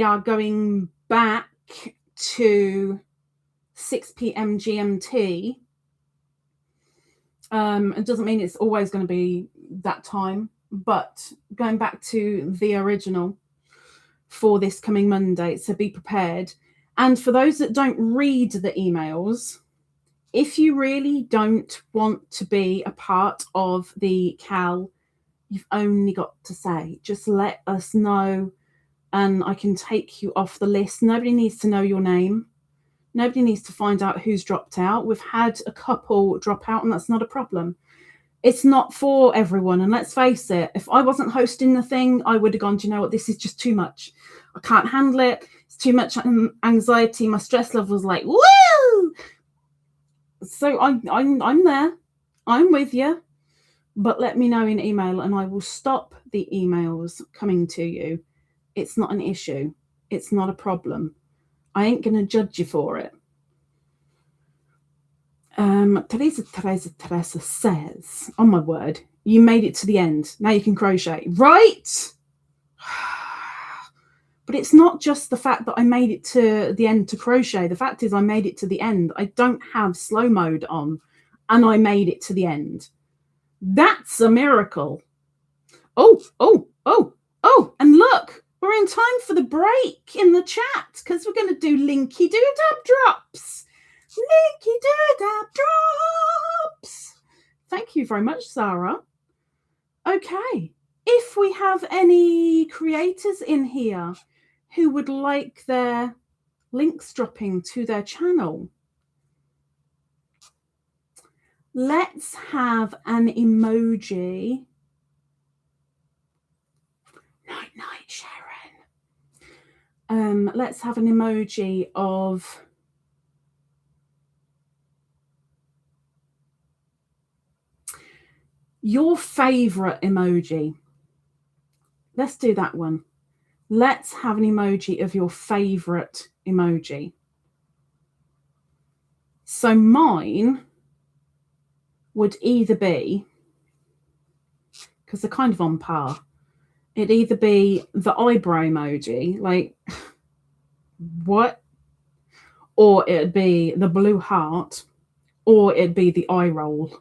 Speaker 1: are going back to 6 p.m. GMT. It doesn't mean it's always going to be that time, but going back to the original for this coming Monday, so be prepared. And for those that don't read the emails, if you really don't want to be a part of the Cal, you've only got to say, just let us know and I can take you off the list. Nobody needs to know your name. Nobody needs to find out who's dropped out. We've had a couple drop out and that's not a problem. It's not for everyone. And let's face it, if I wasn't hosting the thing, I would have gone, do you know what, this is just too much. I can't handle it. It's too much anxiety. My stress level was like, woo! So I'm there. I'm with you. But let me know in email and I will stop the emails coming to you. It's not an issue. It's not a problem. I ain't going to judge you for it. Teresa says, oh my word, you made it to the end. Now you can crochet. Right? But it's not just the fact that I made it to the end to crochet. The fact is I made it to the end. I don't have slow mode on and I made it to the end. That's a miracle. Oh, and look, we're in time for the break in the chat because we're going to do Linky Doodab drops. Linky Doodab drops. Thank you very much, Sarah. Okay, if we have any creators in here who would like their links dropping to their channel, let's have an emoji. Night, Sharon. Let's have an emoji of your favorite emoji. Let's do that one. Let's have an emoji of your favorite emoji. So mine would either be, because they're kind of on par, it'd either be the eyebrow emoji, like, what? Or it'd be the blue heart, or it'd be the eye roll.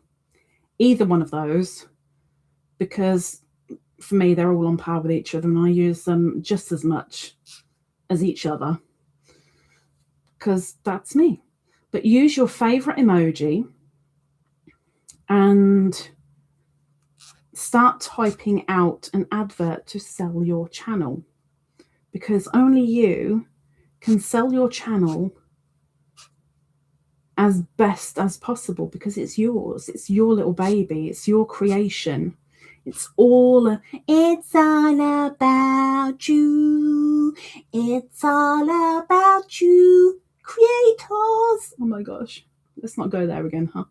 Speaker 1: Either one of those, because for me, they're all on par with each other, and I use them just as much as each other, because that's me. But use your favorite emoji and start typing out an advert to sell your channel, because only you can sell your channel as best as possible, because it's yours. It's your little baby. It's your creation. It's all about you. It's all about you, creators. Oh my gosh. Let's not go there again, huh?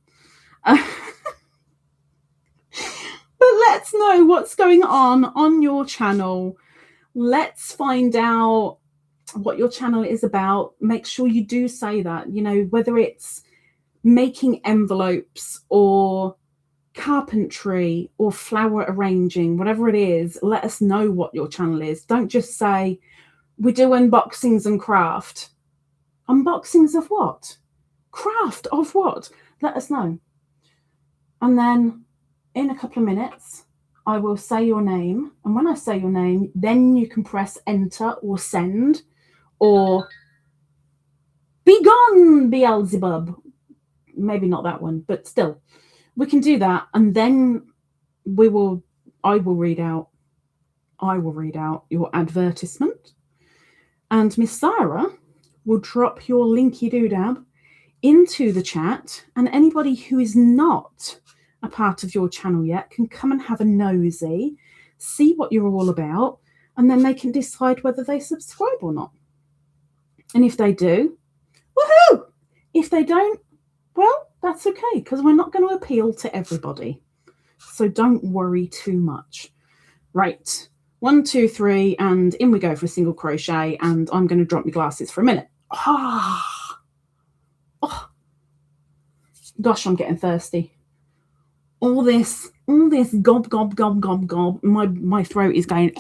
Speaker 1: But let's know what's going on your channel. Let's find out what your channel is about. Make sure you do say that, you know, whether it's making envelopes or carpentry or flower arranging, whatever it is, let us know what your channel is. Don't just say, we do unboxings and craft. Unboxings of what? Craft of what? Let us know. And then in a couple of minutes, I will say your name. And when I say your name, then you can press enter or send or be gone, Beelzebub. Maybe not that one, but still, we can do that. And then I will read out your advertisement. And Miss Sarah will drop your Linky Doodab into the chat. And anybody who is not a part of your channel yet can come and have a nosy, see what you're all about, and then they can decide whether they subscribe or not. And if they do, woohoo! If they don't, well, that's okay, because we're not going to appeal to everybody. So don't worry too much. Right, 1, 2, 3, and in we go for a single crochet, and I'm going to drop my glasses for a minute. Gosh, I'm getting thirsty. All this gob, gob, gob, gob, gob. My throat is going.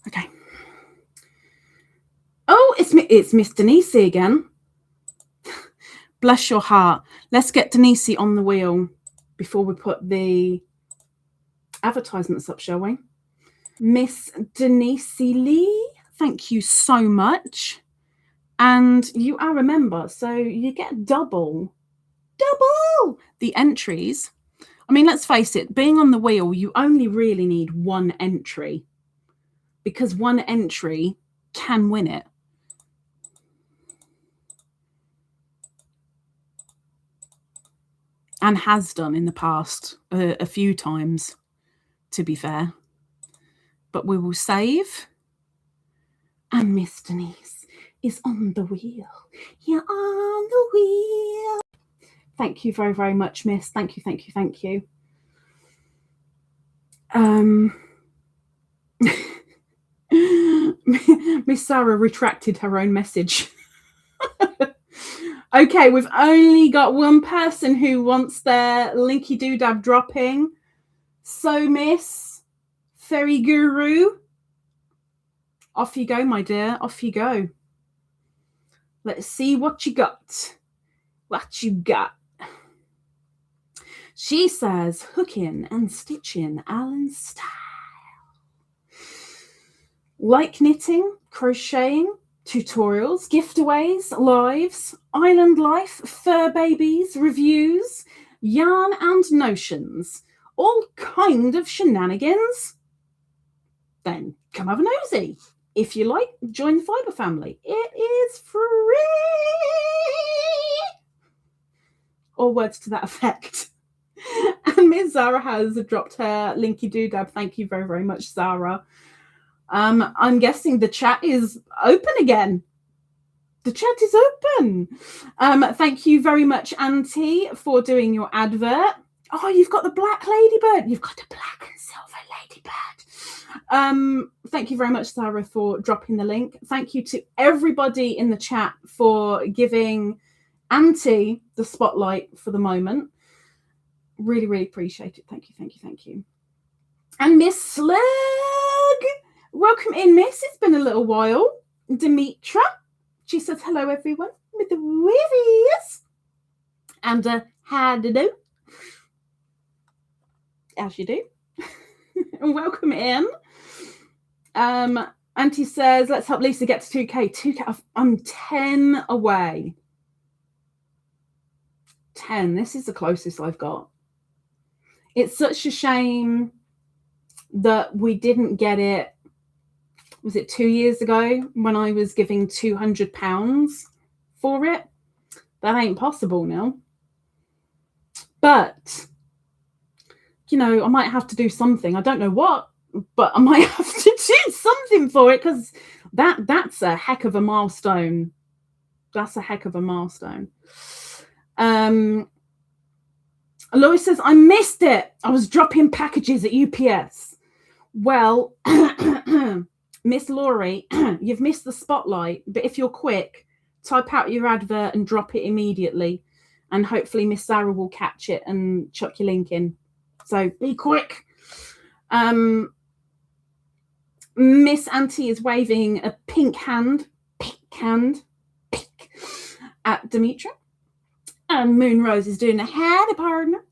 Speaker 1: Okay. Oh, it's Miss Denyse again. Bless your heart. Let's get Denyse on the wheel before we put the advertisements up, shall we? Miss Denyse Lee, thank you so much. And you are a member, so you get double the entries. I mean, let's face it, being on the wheel, you only really need one entry, because one entry can win it. And has done in the past a few times, to be fair. But we will save. And Miss Denyse is on the wheel. You're on the wheel. Thank you very, very much, Miss. Thank you, thank you, thank you. Miss Sarah retracted her own message. Okay, we've only got one person who wants their linky doodab dropping. So, Miss Fairy Guru, off you go, my dear. Off you go. Let's see what you got. What you got. She says, hooking and stitching Alan style. Like knitting, crocheting, tutorials, giveaways, lives, island life, fur babies, reviews, yarn and notions, all kind of shenanigans? Then come have a nosy. If you like, join the Fibre family. It is free. Or words to that effect. And Miss Zara has dropped her linky doodab. Thank you very, very much, Zara. I'm guessing the chat is open again. The chat is open. Thank you very much, Auntie, for doing your advert. Oh, you've got the black ladybird. You've got the black and silver ladybird. Thank you very much, Sarah, for dropping the link. Thank you to everybody in the chat for giving Auntie the spotlight for the moment. Really, really appreciate it. Thank you, thank you, thank you. And Miss Slug, welcome in, Miss. It's been a little while. Demetra, she says hello, everyone, with the witties. And how do you do? As you do. And welcome in. Auntie says, let's help Lisa get to 2K. 2K. I'm 10 away. 10. This is the closest I've got. It's such a shame that we didn't get it. Was it 2 years ago when I was giving £200 for it? That ain't possible now. But, you know, I might have to do something. I don't know what, but I might have to do something for it, because that's a heck of a milestone. That's a heck of a milestone. Lois says, I missed it. I was dropping packages at UPS. Well, Miss Laurie, you've missed the spotlight, but if you're quick, type out your advert and drop it immediately, and hopefully Miss Sarah will catch it and chuck your link in. So be quick. Miss Auntie is waving a pink hand at Demetra. And Moon Rose is doing a howdy, partner.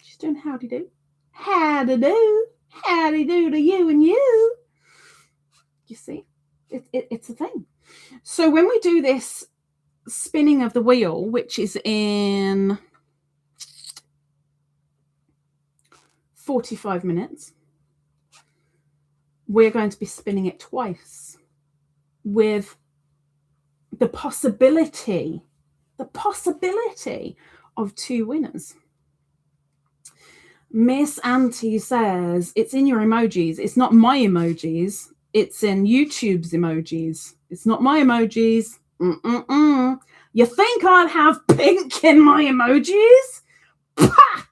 Speaker 1: She's doing howdy do. Howdy do. Howdy do to you and you. You see, it's a thing. So when we do this spinning of the wheel, which is in 45 minutes, we're going to be spinning it twice with the possibility of 2 winners. Miss Auntie says, it's in your emojis. It's not my emojis. It's in YouTube's emojis. It's not my emojis. You think I'd have pink in my emojis? Pah!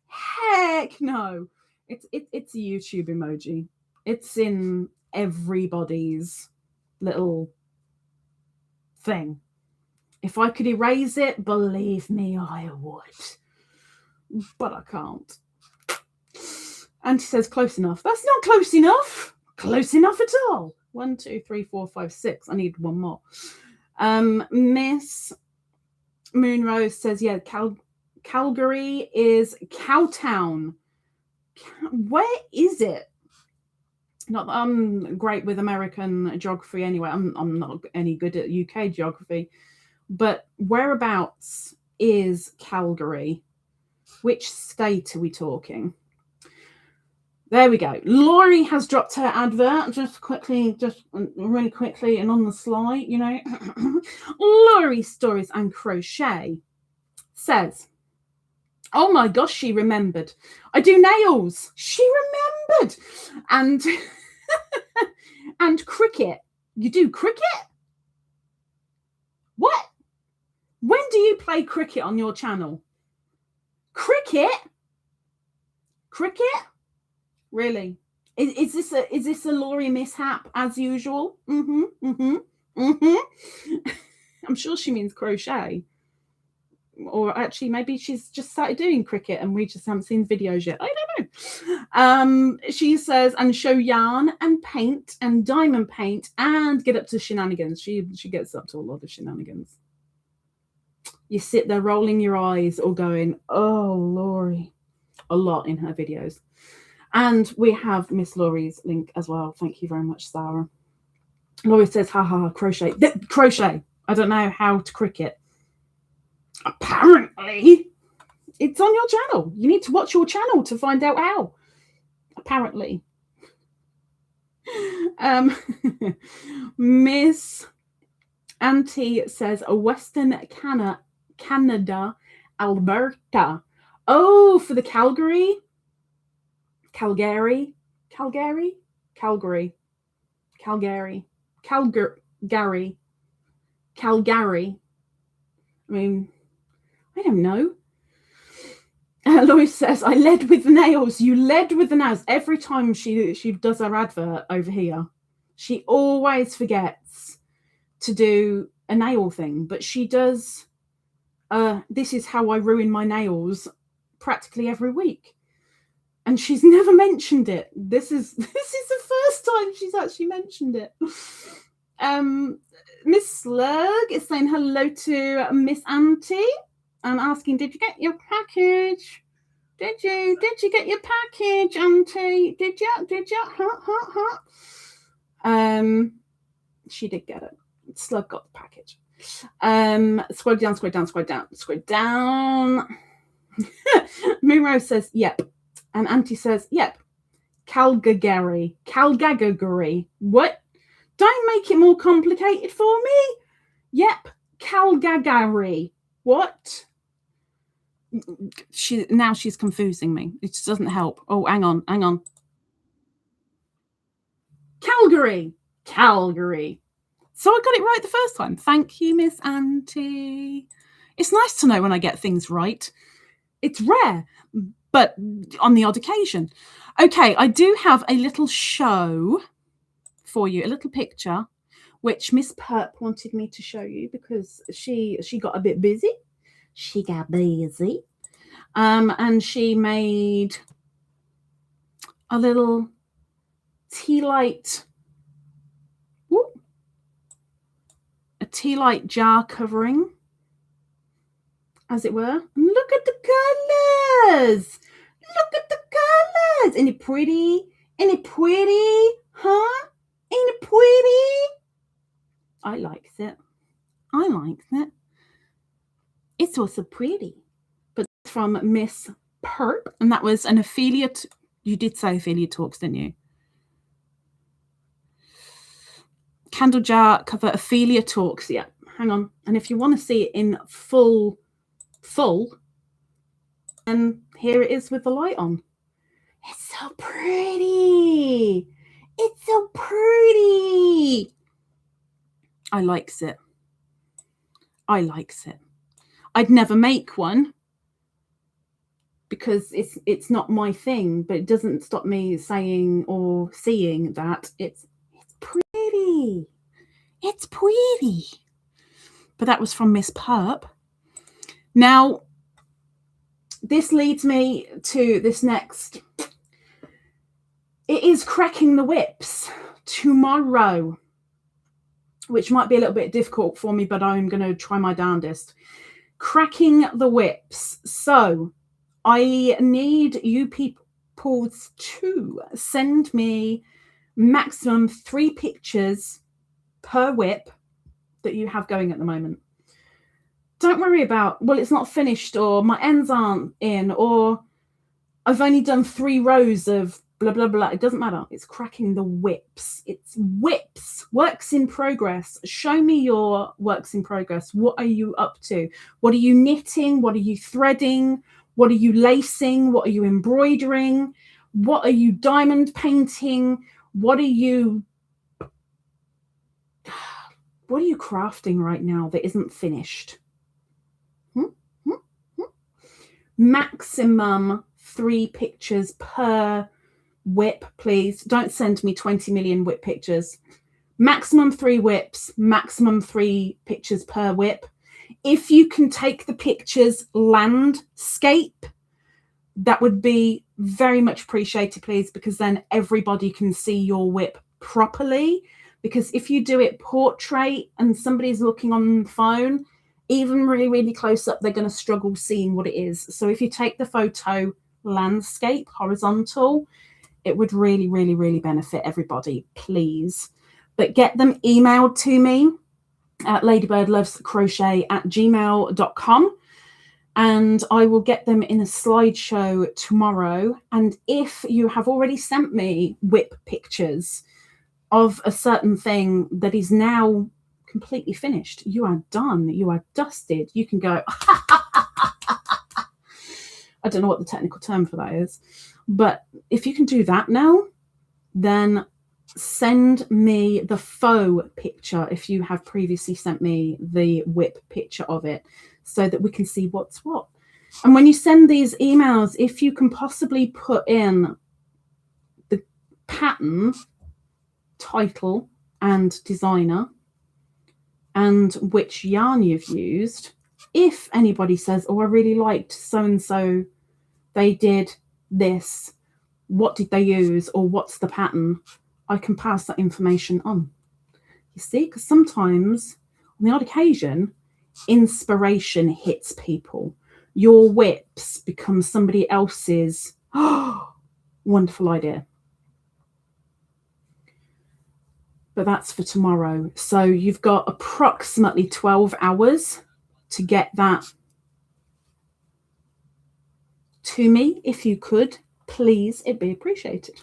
Speaker 1: Heck no. It's a YouTube emoji. It's in everybody's little thing. If I could erase it, believe me, I would. But I can't. And he says, close enough. That's not close enough. Close enough at all. 1, 2, 3, 4, 5, 6. I need one more. Miss Moonrose says, yeah, Calgary is Cowtown. Where is it? Not that I'm great with American geography anyway. I'm not any good at UK geography. But whereabouts is Calgary? Which state are we talking? There we go. Laurie has dropped her advert just really quickly and on the slide, you know. Laurie Stories and Crochet says, oh my gosh, she remembered. I do nails. She remembered. And and cricket. You do cricket? What? When do you play cricket on your channel? Cricket? Cricket? Really? Is this a Laurie mishap as usual? I'm sure she means crochet. Or actually, maybe she's just started doing cricket and we just haven't seen videos yet. I don't know. She says, and show yarn and paint and diamond paint and get up to shenanigans. She gets up to a lot of shenanigans. You sit there rolling your eyes or going, oh, Laurie. A lot in her videos. And we have Miss Laurie's link as well. Thank you very much, Sarah. Laurie says, ha, crochet. Crochet. I don't know how to cricket. Apparently, it's on your channel. You need to watch your channel to find out how. Apparently. Miss Auntie says, Western Canada, Alberta. Oh, for the Calgary. Calgary. I mean, I don't know. Lois says, I led with the nails. You led with the nails. Every time she does her advert over here, she always forgets to do a nail thing. But she does, this is how I ruin my nails practically every week. And she's never mentioned it. This is the first time she's actually mentioned it. Miss Slug is saying hello to Miss Auntie and asking, did you get your package? Did you get your package, Auntie? Did you? She did get it. Slug got the package. Scroll down. Moonrose says, yep. And Auntie says, yep. Calgary. What? Don't make it more complicated for me. Yep. Calgary. What? She's confusing me. It just doesn't help. Oh, hang on. Calgary. So I got it right the first time. Thank you, Miss Auntie. It's nice to know when I get things right. It's rare, but on the odd occasion. Okay, I do have a little show for you, a little picture, which Miss Purp wanted me to show you because she got a bit busy. And she made a little tea light, a tea light jar covering, as it were. And look at the colours. Ain't it pretty? Huh? Ain't it pretty? I likes it. It's also pretty. But from Miss Purp, and that was an affiliate. You did say affiliate talks, didn't you? Candle jar cover affiliate talks. Yeah, hang on. And if you want to see it in full, and here it is with the light on. It's so pretty. I likes it. I'd never make one because it's not my thing, but it doesn't stop me saying or seeing that it's pretty. It's pretty. But that was from Miss Purp. Now, this leads me to this next. It is cracking the whips tomorrow, which might be a little bit difficult for me, but I'm going to try my darndest. Cracking the whips. So I need you people to send me maximum 3 pictures per whip that you have going at the moment. Don't worry about, well, it's not finished, or my ends aren't in, or I've only done 3 rows of blah, blah, blah. It doesn't matter. It's cracking the whips. It's whips, works in progress. Show me your works in progress. What are you up to? What are you knitting? What are you threading? What are you lacing? What are you embroidering? What are you diamond painting? What are you crafting right now that isn't finished? Maximum 3 pictures per whip, please. Don't send me 20 million whip pictures. Maximum 3 whips, maximum 3 pictures per whip. If you can take the pictures landscape, that would be very much appreciated, please, because then everybody can see your whip properly. Because if you do it portrait and somebody's looking on the phone, even really, really close up, they're going to struggle seeing what it is. So if you take the photo landscape, horizontal, it would really, really, really benefit everybody, please. But get them emailed to me at ladybirdlovescrochet@gmail.com, and I will get them in a slideshow tomorrow. And if you have already sent me whip pictures of a certain thing that is now completely finished, you are done, you are dusted, you can go I don't know what the technical term for that is, but if you can do that now, then send me the faux picture if you have previously sent me the whip picture of it, so that we can see what's what. And when you send these emails, if you can possibly put in the pattern, title and designer, and which yarn you've used. If anybody says, oh, I really liked so-and-so, they did this, what did they use, or what's the pattern, I can pass that information on. You see, because sometimes, on the odd occasion, inspiration hits people. Your whips become somebody else's wonderful idea. But that's for tomorrow. So you've got approximately 12 hours to get that to me. If you could, please, it'd be appreciated.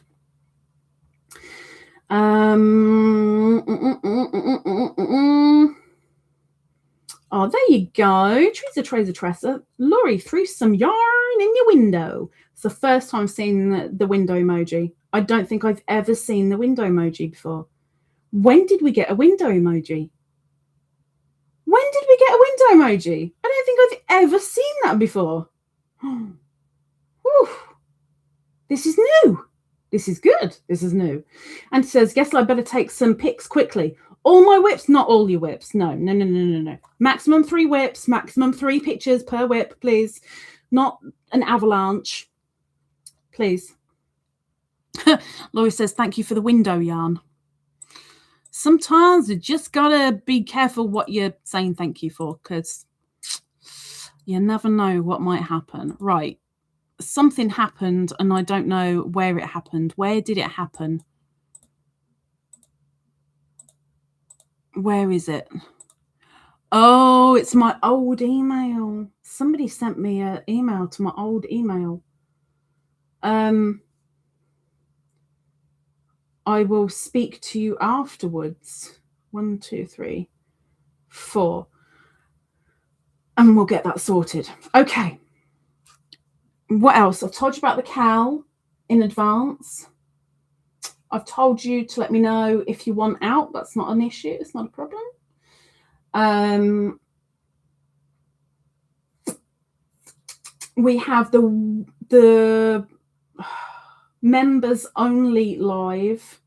Speaker 1: Oh, there you go. Tracer Tresser. Laurie threw some yarn in your window. It's the first time I've seen the window emoji. I don't think I've ever seen the window emoji before. When did we get a window emoji? When did we get a window emoji? I don't think I've ever seen that before. Whew. This is new. This is good. This is new. And it says, guess I better take some pics quickly. All my whips, not all your whips. No. Maximum 3 whips, maximum 3 pictures per whip, please. Not an avalanche. Please. Laurie says, thank you for the window yarn. Sometimes you just gotta be careful what you're saying thank you for, because you never know what might happen. Right. Something happened and I don't know where it happened. Where did it happen? Where is it? Oh, it's my old email. Somebody sent me an email to my old email. I will speak to you afterwards. 1, 2, 3, 4. And we'll get that sorted. Okay. What else? I've told you about the cowl in advance. I've told you to let me know if you want out. That's not an issue. It's not a problem. We have the the members only live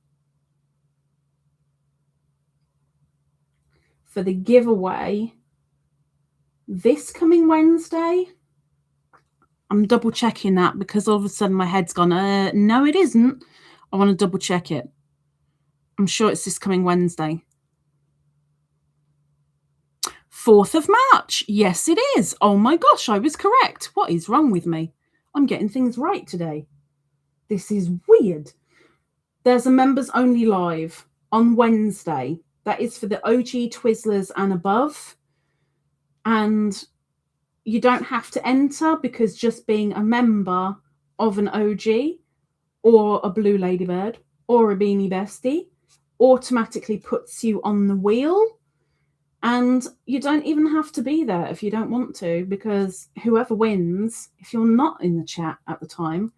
Speaker 1: for the giveaway this coming Wednesday. I'm double checking that because all of a sudden my head's gone, no, it isn't. I want to double check it. I'm sure it's this coming Wednesday. 4th of March. Yes, it is. Oh my gosh, I was correct. What is wrong with me? I'm getting things right today. This is weird. There's a members only live on Wednesday. That is for the OG Twizzlers and above. And you don't have to enter because just being a member of an OG or a Blue Ladybird or a Beanie Bestie automatically puts you on the wheel. And you don't even have to be there if you don't want to, because whoever wins, if you're not in the chat at the time,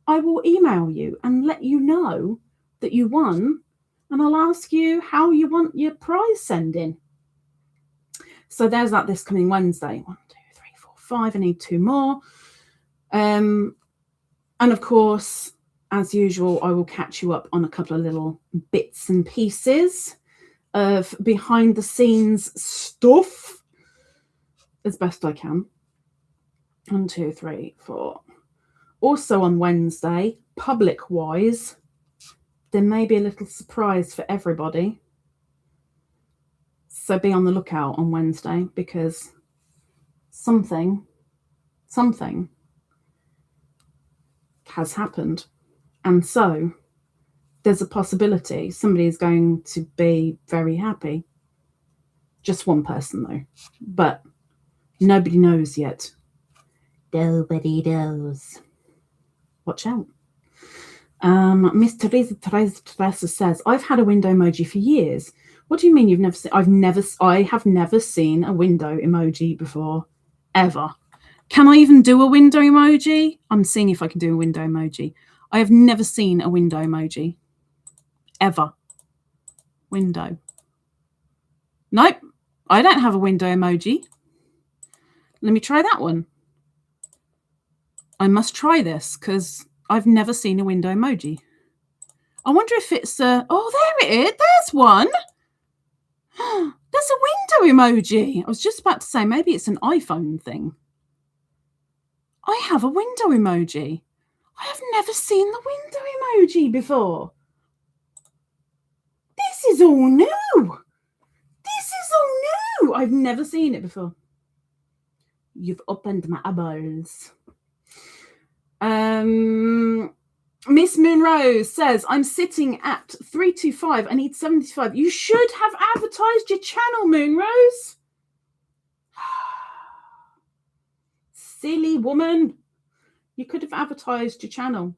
Speaker 1: I will email you and let you know that you won, and I'll ask you how you want your prize sending. So there's that this coming Wednesday. 1, 2, 3, 4, 5. I need 2 more. And of course, as usual, I will catch you up on a couple of little bits and pieces of behind the scenes stuff as best I can. 1, 2, 3, 4. Also on Wednesday, public wise, there may be a little surprise for everybody. So be on the lookout on Wednesday, because something has happened. And so there's a possibility somebody is going to be very happy. Just one person, though. But nobody knows yet. Nobody knows. Watch out. Miss Teresa says, I've had a window emoji for years. What do you mean you've never seen? I have never seen a window emoji before, ever. Can I even do a window emoji? I'm seeing if I can do a window emoji. I have never seen a window emoji. Ever. Window. Nope. I don't have a window emoji. Let me try that one. I must try this because I've never seen a window emoji. I wonder if it's a... Oh, there it is. There's one. There's a window emoji. I was just about to say maybe it's an iPhone thing. I have a window emoji. I have never seen the window emoji before. This is all new. This is all new. I've never seen it before. You've opened my eyeballs. Miss Moonrose says, I'm sitting at 325. I need 75. You should have advertised your channel, Moonrose. Silly woman. You could have advertised your channel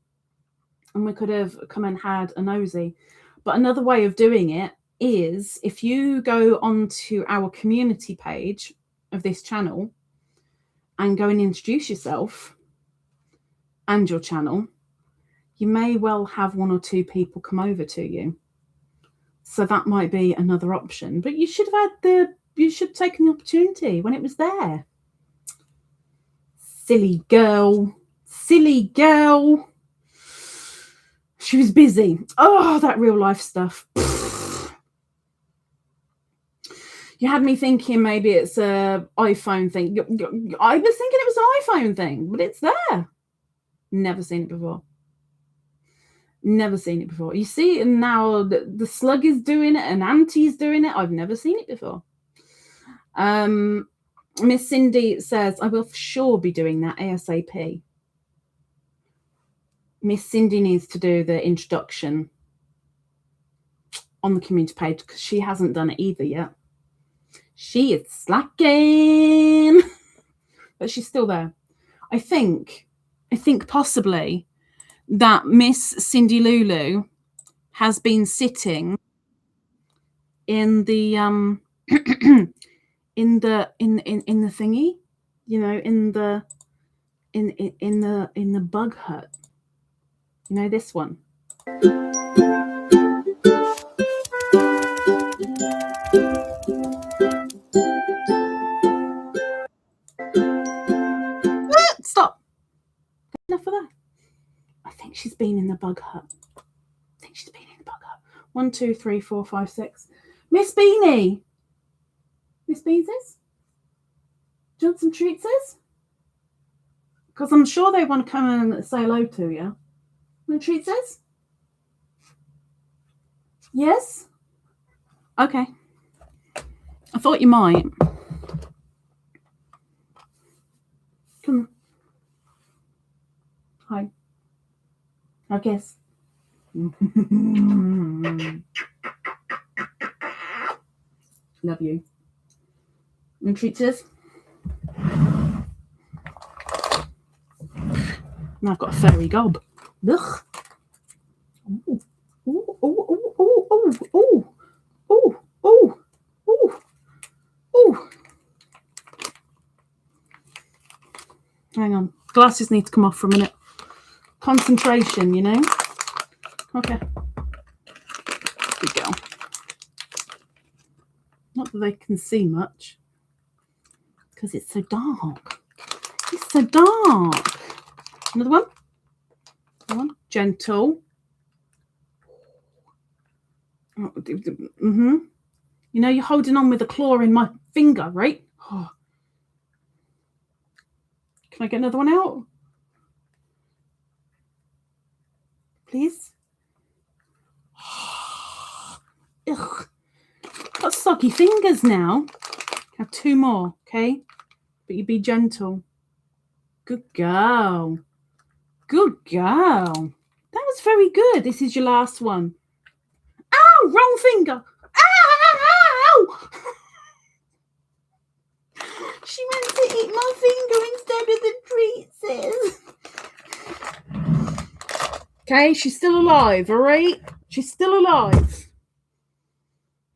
Speaker 1: and we could have come and had a nosy. But another way of doing it is if you go onto our community page of this channel and go and introduce yourself and your channel, you may well have 1 or 2 people come over to you. So that might be another option. But you should have you should have taken the opportunity when it was there. Silly girl. Silly girl. She was busy. Oh, that real life stuff. You had me thinking maybe it's an iPhone thing. I was thinking it was an iPhone thing, but it's there. Never seen it before. Never seen it before. You see, and now the slug is doing it and Auntie's doing it. I've never seen it before. Miss Cindy says, I will for sure be doing that ASAP. Miss Cindy needs to do the introduction on the community page because she hasn't done it either yet. She is slacking. But she's still there. I think possibly that Miss Cindy Lulu has been sitting in the in the thingy, you know, in the bug hut. You know, this one. Stop. Enough of that. think she's been in the bug hut. 1, 2, 3, 4, 5, 6. Miss Beany. Miss Beanses? Do you want some treatses? Because I'm sure they want to come in and say hello to you. Want treatses? Yes? Okay. I thought you might. Come on. Hi. I guess. Love you. And treatses? And I've got a furry gob. Ugh. Ooh. Ooh, ooh, ooh, ooh, ooh, ooh, ooh, ooh, ooh. Hang on. Glasses need to come off for a minute. Concentration, you know? Okay. Good girl. Not that they can see much. Because it's so dark. It's so dark. Another one. Another one. Gentle. Mm-hmm. You know, you're holding on with a claw in my finger, right? Oh. Can I get another one out? Please? Ugh. Got soggy fingers now. Have 2 more, okay? But you be gentle. Good girl. Good girl. That was very good. This is your last one. Ow! Wrong finger. Ow! She meant to eat my finger instead of the treats. Okay, she's still alive, all right? She's still alive.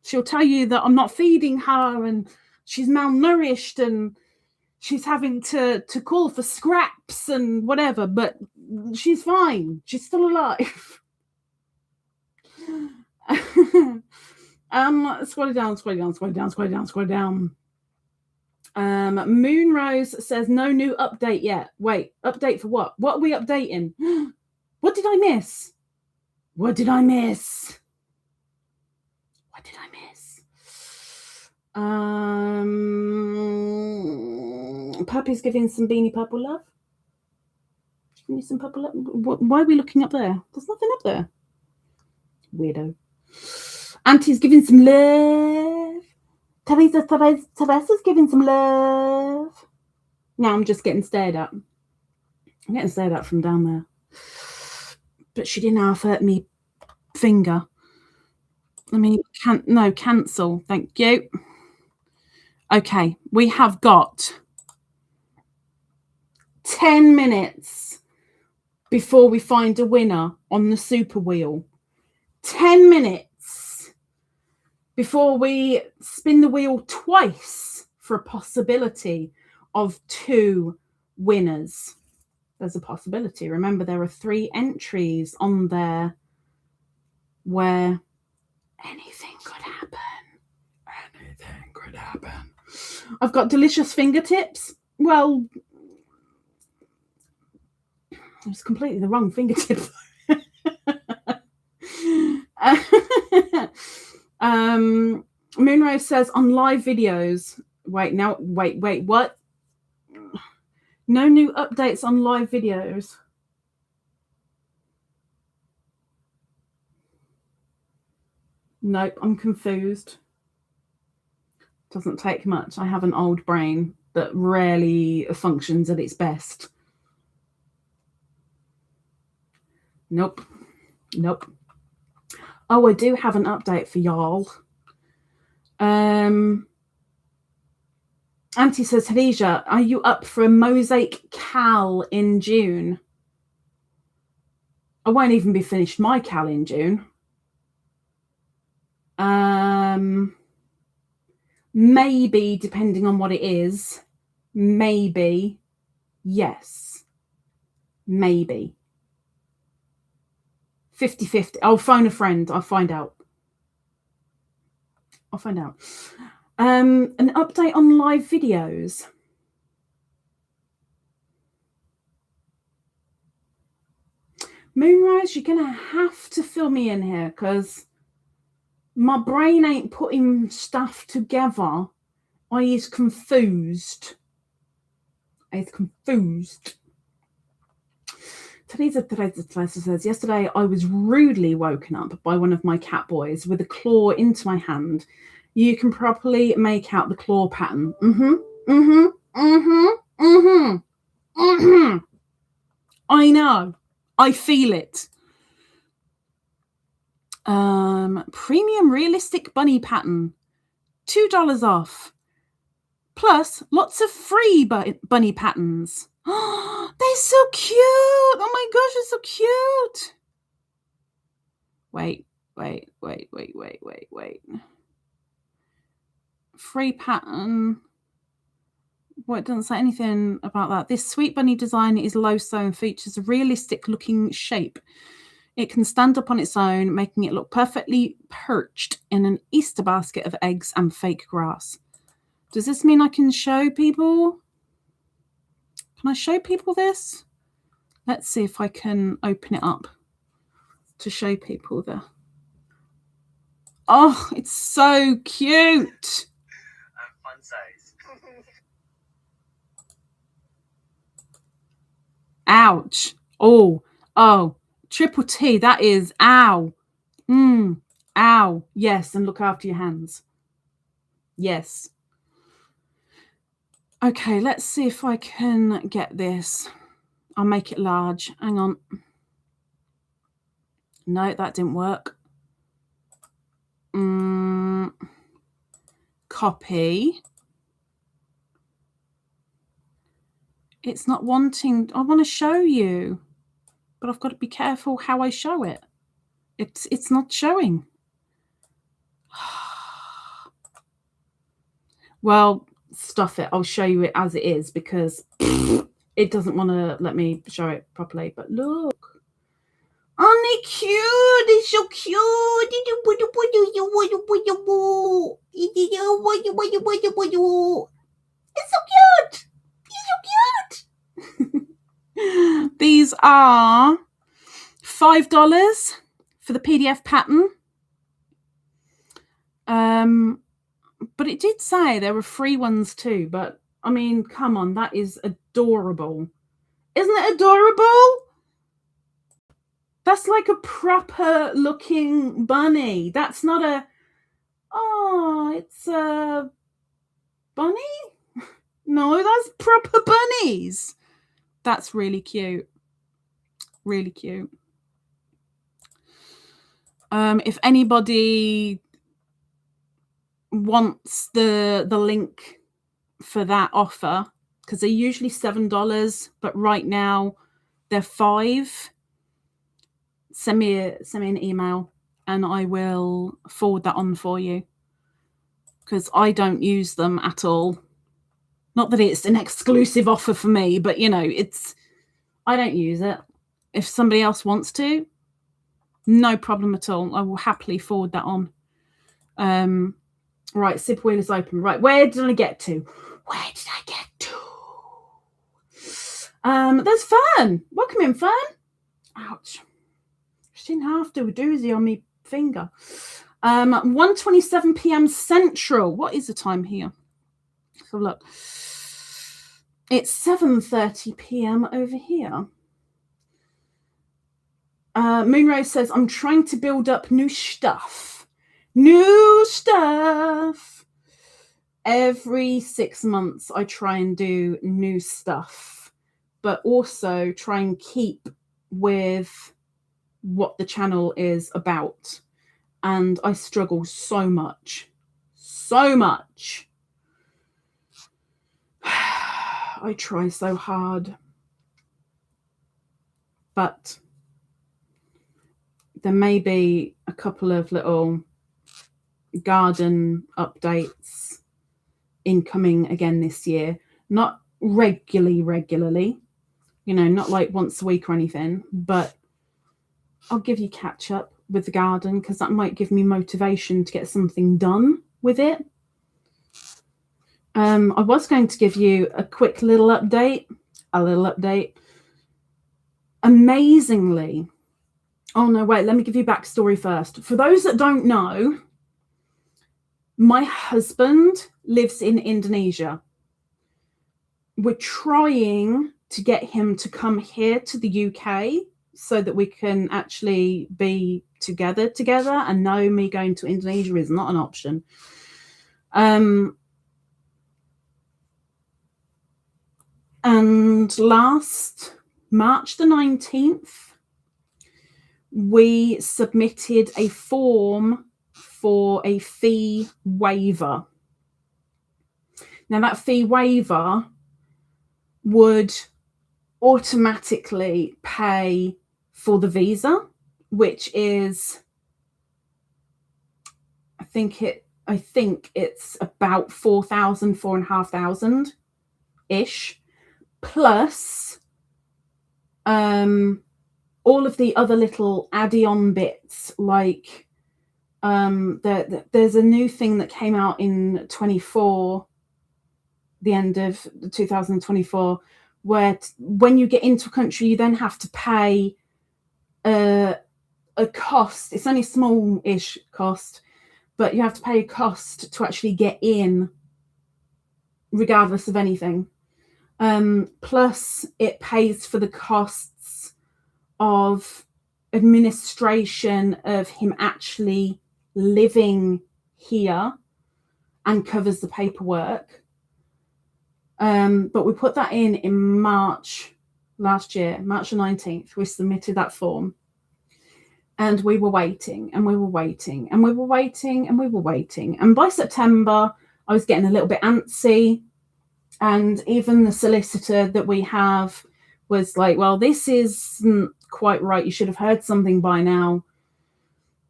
Speaker 1: She'll tell you that I'm not feeding her and she's malnourished and she's having to call for scraps and whatever, but she's fine. She's still alive. Scroll it down. Moonrose says no new update yet. Wait, update for what? What are we updating? What did I miss? Puppy's giving some Beany Purple love. Give me some purple love. Why are we looking up there? There's nothing up there. Weirdo. Auntie's giving some love. Teresa's giving some love. Now I'm just getting stared at. I'm getting stared at from down there. But she didn't half hurt me finger. I mean, cancel. Thank you. Okay, we have got 10 minutes before we find a winner on the super wheel. 10 minutes before we spin the wheel twice for a possibility of 2 winners. There's a possibility. Remember, there are 3 entries on there where anything could happen. Anything could happen. I've got delicious fingertips. Well, it was completely the wrong fingertip. Moonrose says on live videos. Wait, what? No new updates on live videos. Nope, I'm confused. Doesn't take much. I have an old brain that rarely functions at its best. Nope. Oh, I do have an update for y'all. Auntie says, Khadijah, are you up for a mosaic cal in June? I won't even be finished my cal in June. Maybe, depending on what it is. Maybe. Yes. Maybe. 50-50. I'll phone a friend. I'll find out. An update on live videos. Moonrise, you're going to have to fill me in here because my brain ain't putting stuff together. I is confused. Teresa says, yesterday I was rudely woken up by one of my cat boys with a claw into my hand. You can properly make out the claw pattern. I know. I feel it. Premium realistic bunny pattern. $2 off. Plus lots of free bunny patterns. Oh, they're so cute. Oh my gosh, they're so cute. Wait. Free pattern. Well, it doesn't say anything about that. This sweet bunny design is low sew and features a realistic looking shape. It can stand up on its own, making it look perfectly perched in an Easter basket of eggs and fake grass. Does this mean I can show people? Can I show people this? Let's see if I can open it up to show people the... Oh, it's so cute.
Speaker 2: Fun size.
Speaker 1: Ouch. Oh, triple T, that is, ow. Ow. Yes, and look after your hands. Yes. Okay, let's see if I can get this. I'll make it large. Hang on. No, that didn't work. Copy. It's not wanting. I want to show you, but I've got to be careful how I show it. It's not showing. Well, stuff it. I'll show you it as it is because it doesn't want to let me show it properly. But look. Aren't they cute? They're so cute. It's so cute. He's so cute. These are $5 for the PDF pattern. But it did say there were free ones too. But I mean, come on, that is adorable. Isn't it adorable? That's like a proper looking bunny. That's not a, oh, it's a bunny? No, that's proper bunnies. That's really cute. Really cute. If anybody wants the link for that offer, because they're usually $7, but right now they're $5. Send me an email and I will forward that on for you because I don't use them at all. Not that it's an exclusive offer for me, but you know, I don't use it. If somebody else wants to, no problem at all. I will happily forward that on. Right, sip wheel is open. Right, where did I get to? There's Fern. Welcome in, Fern. Ouch. She didn't have to, a doozy on me finger. 1:27 p.m. Central. What is the time here? So look. It's 7:30 p.m. over here. Moonrose says, I'm trying to build up new stuff. New stuff. Every 6 months, I try and do new stuff, but also try and keep with what the channel is about. And I struggle so much. I try so hard. But there may be a couple of little garden updates incoming again this year. Not regularly, you know, not like once a week or anything, but I'll give you catch up with the garden because that might give me motivation to get something done with it. I was going to give you a quick little update. Amazingly, Oh, no, wait, let me give you backstory first. For those that don't know, my husband lives in Indonesia. We're trying to get him to come here to the UK so that we can actually be together. And no, me going to Indonesia is not an option. And last March the 19th, we submitted a form for a fee waiver. Now, that fee waiver would automatically pay for the visa, which is, I think it's about 4,500 ish, plus all of the other little add-on bits, like there's a new thing that came out in 24, the end of 2024, where when you get into a country, you then have to pay a cost. It's only a small-ish cost, but you have to pay a cost to actually get in, regardless of anything. Plus, it pays for the costs of administration of him actually living here and covers the paperwork. But we put that in March last year, March the 19th. We submitted that form. And we were waiting, and we were waiting, and we were waiting, and we were waiting. And by September, I was getting a little bit antsy. And even the solicitor that we have was like, well, this isn't quite right. You should have heard something by now.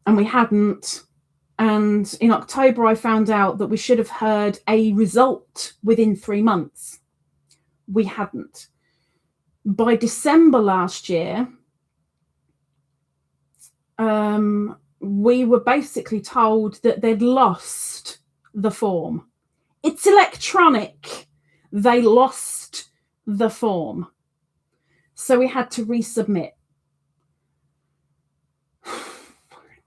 Speaker 1: And we hadn't. And in October, I found out that we should have heard a result within 3 months. We hadn't. By December last year, we were basically told that they'd lost the form. It's electronic. They lost the form. So we had to resubmit.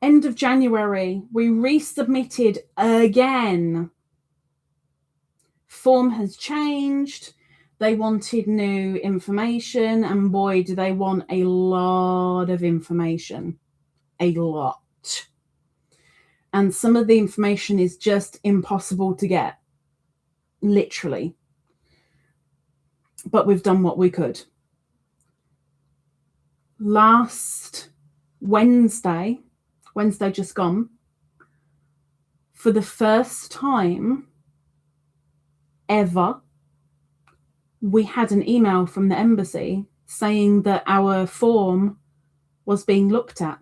Speaker 1: End of January, we resubmitted again. Form has changed. They wanted new information, and boy, do they want a lot of information. A lot. And some of the information is just impossible to get. Literally. But we've done what we could. Last Wednesday just gone, for the first time ever, we had an email from the embassy saying that our form was being looked at.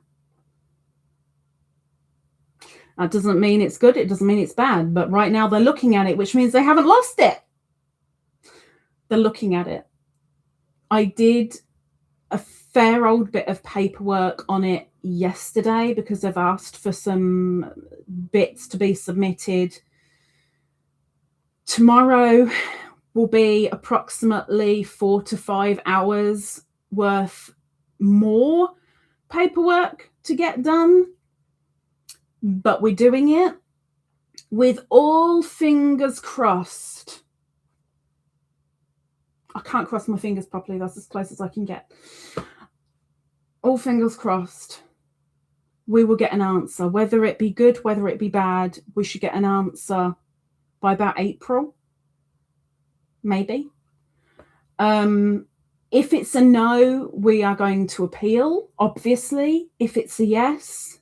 Speaker 1: That doesn't mean it's good, it doesn't mean it's bad, but right now they're looking at it, which means they haven't lost it. They're looking at it. I did a fair old bit of paperwork on it yesterday because they've asked for some bits to be submitted. Tomorrow will be approximately 4 to 5 hours worth more paperwork to get done. But we're doing it with all fingers crossed. I can't cross my fingers properly. That's as close as I can get. All fingers crossed. We will get an answer. Whether it be good, whether it be bad, we should get an answer by about April. Maybe. If it's a no, we are going to appeal, obviously. If it's a yes,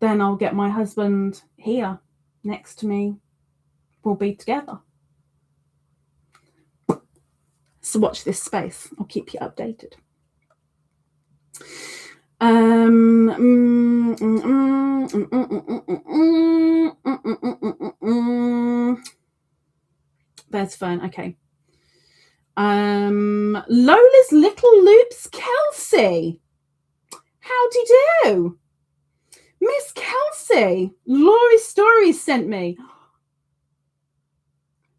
Speaker 1: then I'll get my husband here next to me. We'll be together. So watch this space. I'll keep you updated. There's fun. Okay. Lola's Little Loops Kelsey. How'd you do? Miss Kelsey. Laurie Stories sent me.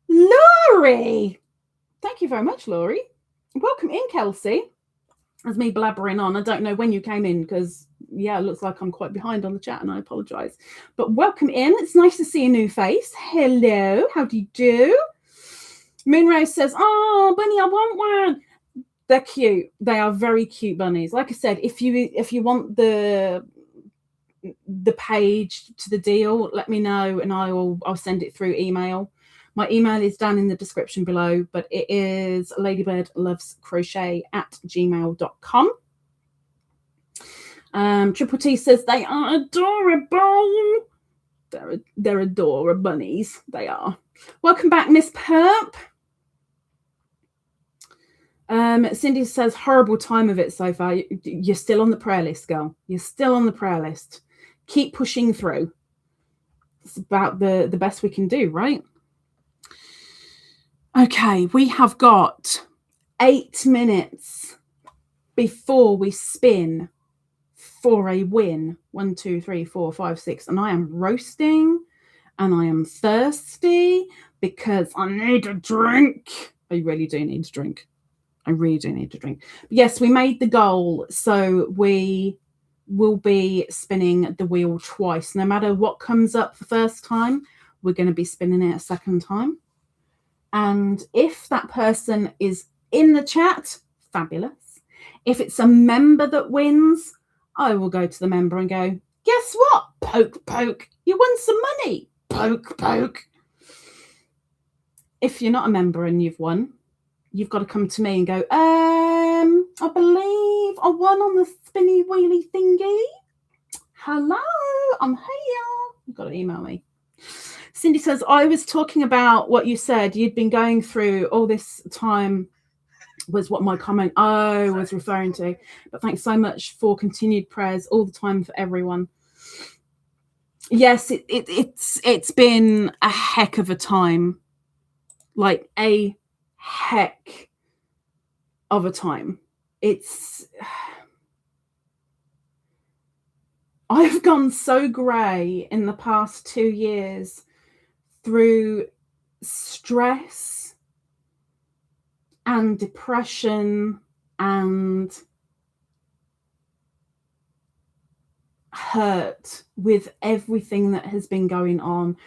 Speaker 1: Laurie. Thank you very much, Laurie. Welcome in, Kelsey. That's me blabbering on. I don't know when you came in because, yeah, it looks like I'm quite behind on the chat and I apologise. But welcome in. It's nice to see a new face. Hello. How do you do? Moonrose says, oh, Bunny, I want one. They're cute. They are very cute bunnies. Like I said, if you want the page to the deal, let me know and I'll send it through email. My email is down in the description below, but it is ladybirdlovescrochet@gmail.com. Triple T says they are adorable. They're adorable bunnies. They are. Welcome back, Miss Purp. Cindy says horrible time of it so far. You're still on the prayer list, girl. You're still on the prayer list. Keep pushing through. It's about the best we can do, right? Okay, we have got 8 minutes before we spin for a win. 1, 2, 3, 4, 5, 6. And I am roasting and I am thirsty because I need a drink. I really do need a drink. I really do need to drink. But yes, we made the goal. So we will be spinning the wheel twice. No matter what comes up the first time, we're going to be spinning it a second time. And if that person is in the chat, fabulous. If it's a member that wins, I will go to the member and go, guess what? Poke, poke. You won some money. Poke, poke. If you're not a member and you've won, you've got to come to me and go, I believe I won on the spinny wheelie thingy. Hello, I'm here. You've got to email me. Cindy says, I was talking about what you said. You'd been going through all this time was what my comment was referring to. But thanks so much for continued prayers all the time for everyone. Yes, it's been a heck of a time. Like a heck of a time. I've gone so grey in the past 2 years through stress and depression and hurt with everything that has been going on.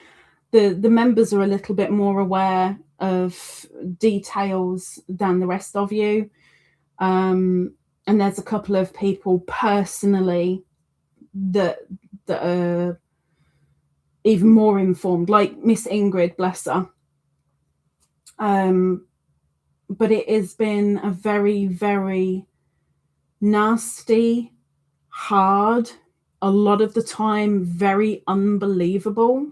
Speaker 1: The members are a little bit more aware of details than the rest of you. And there's a couple of people personally that are even more informed, like Miss Ingrid, bless her. But it has been a very, very nasty, hard, a lot of the time very unbelievable.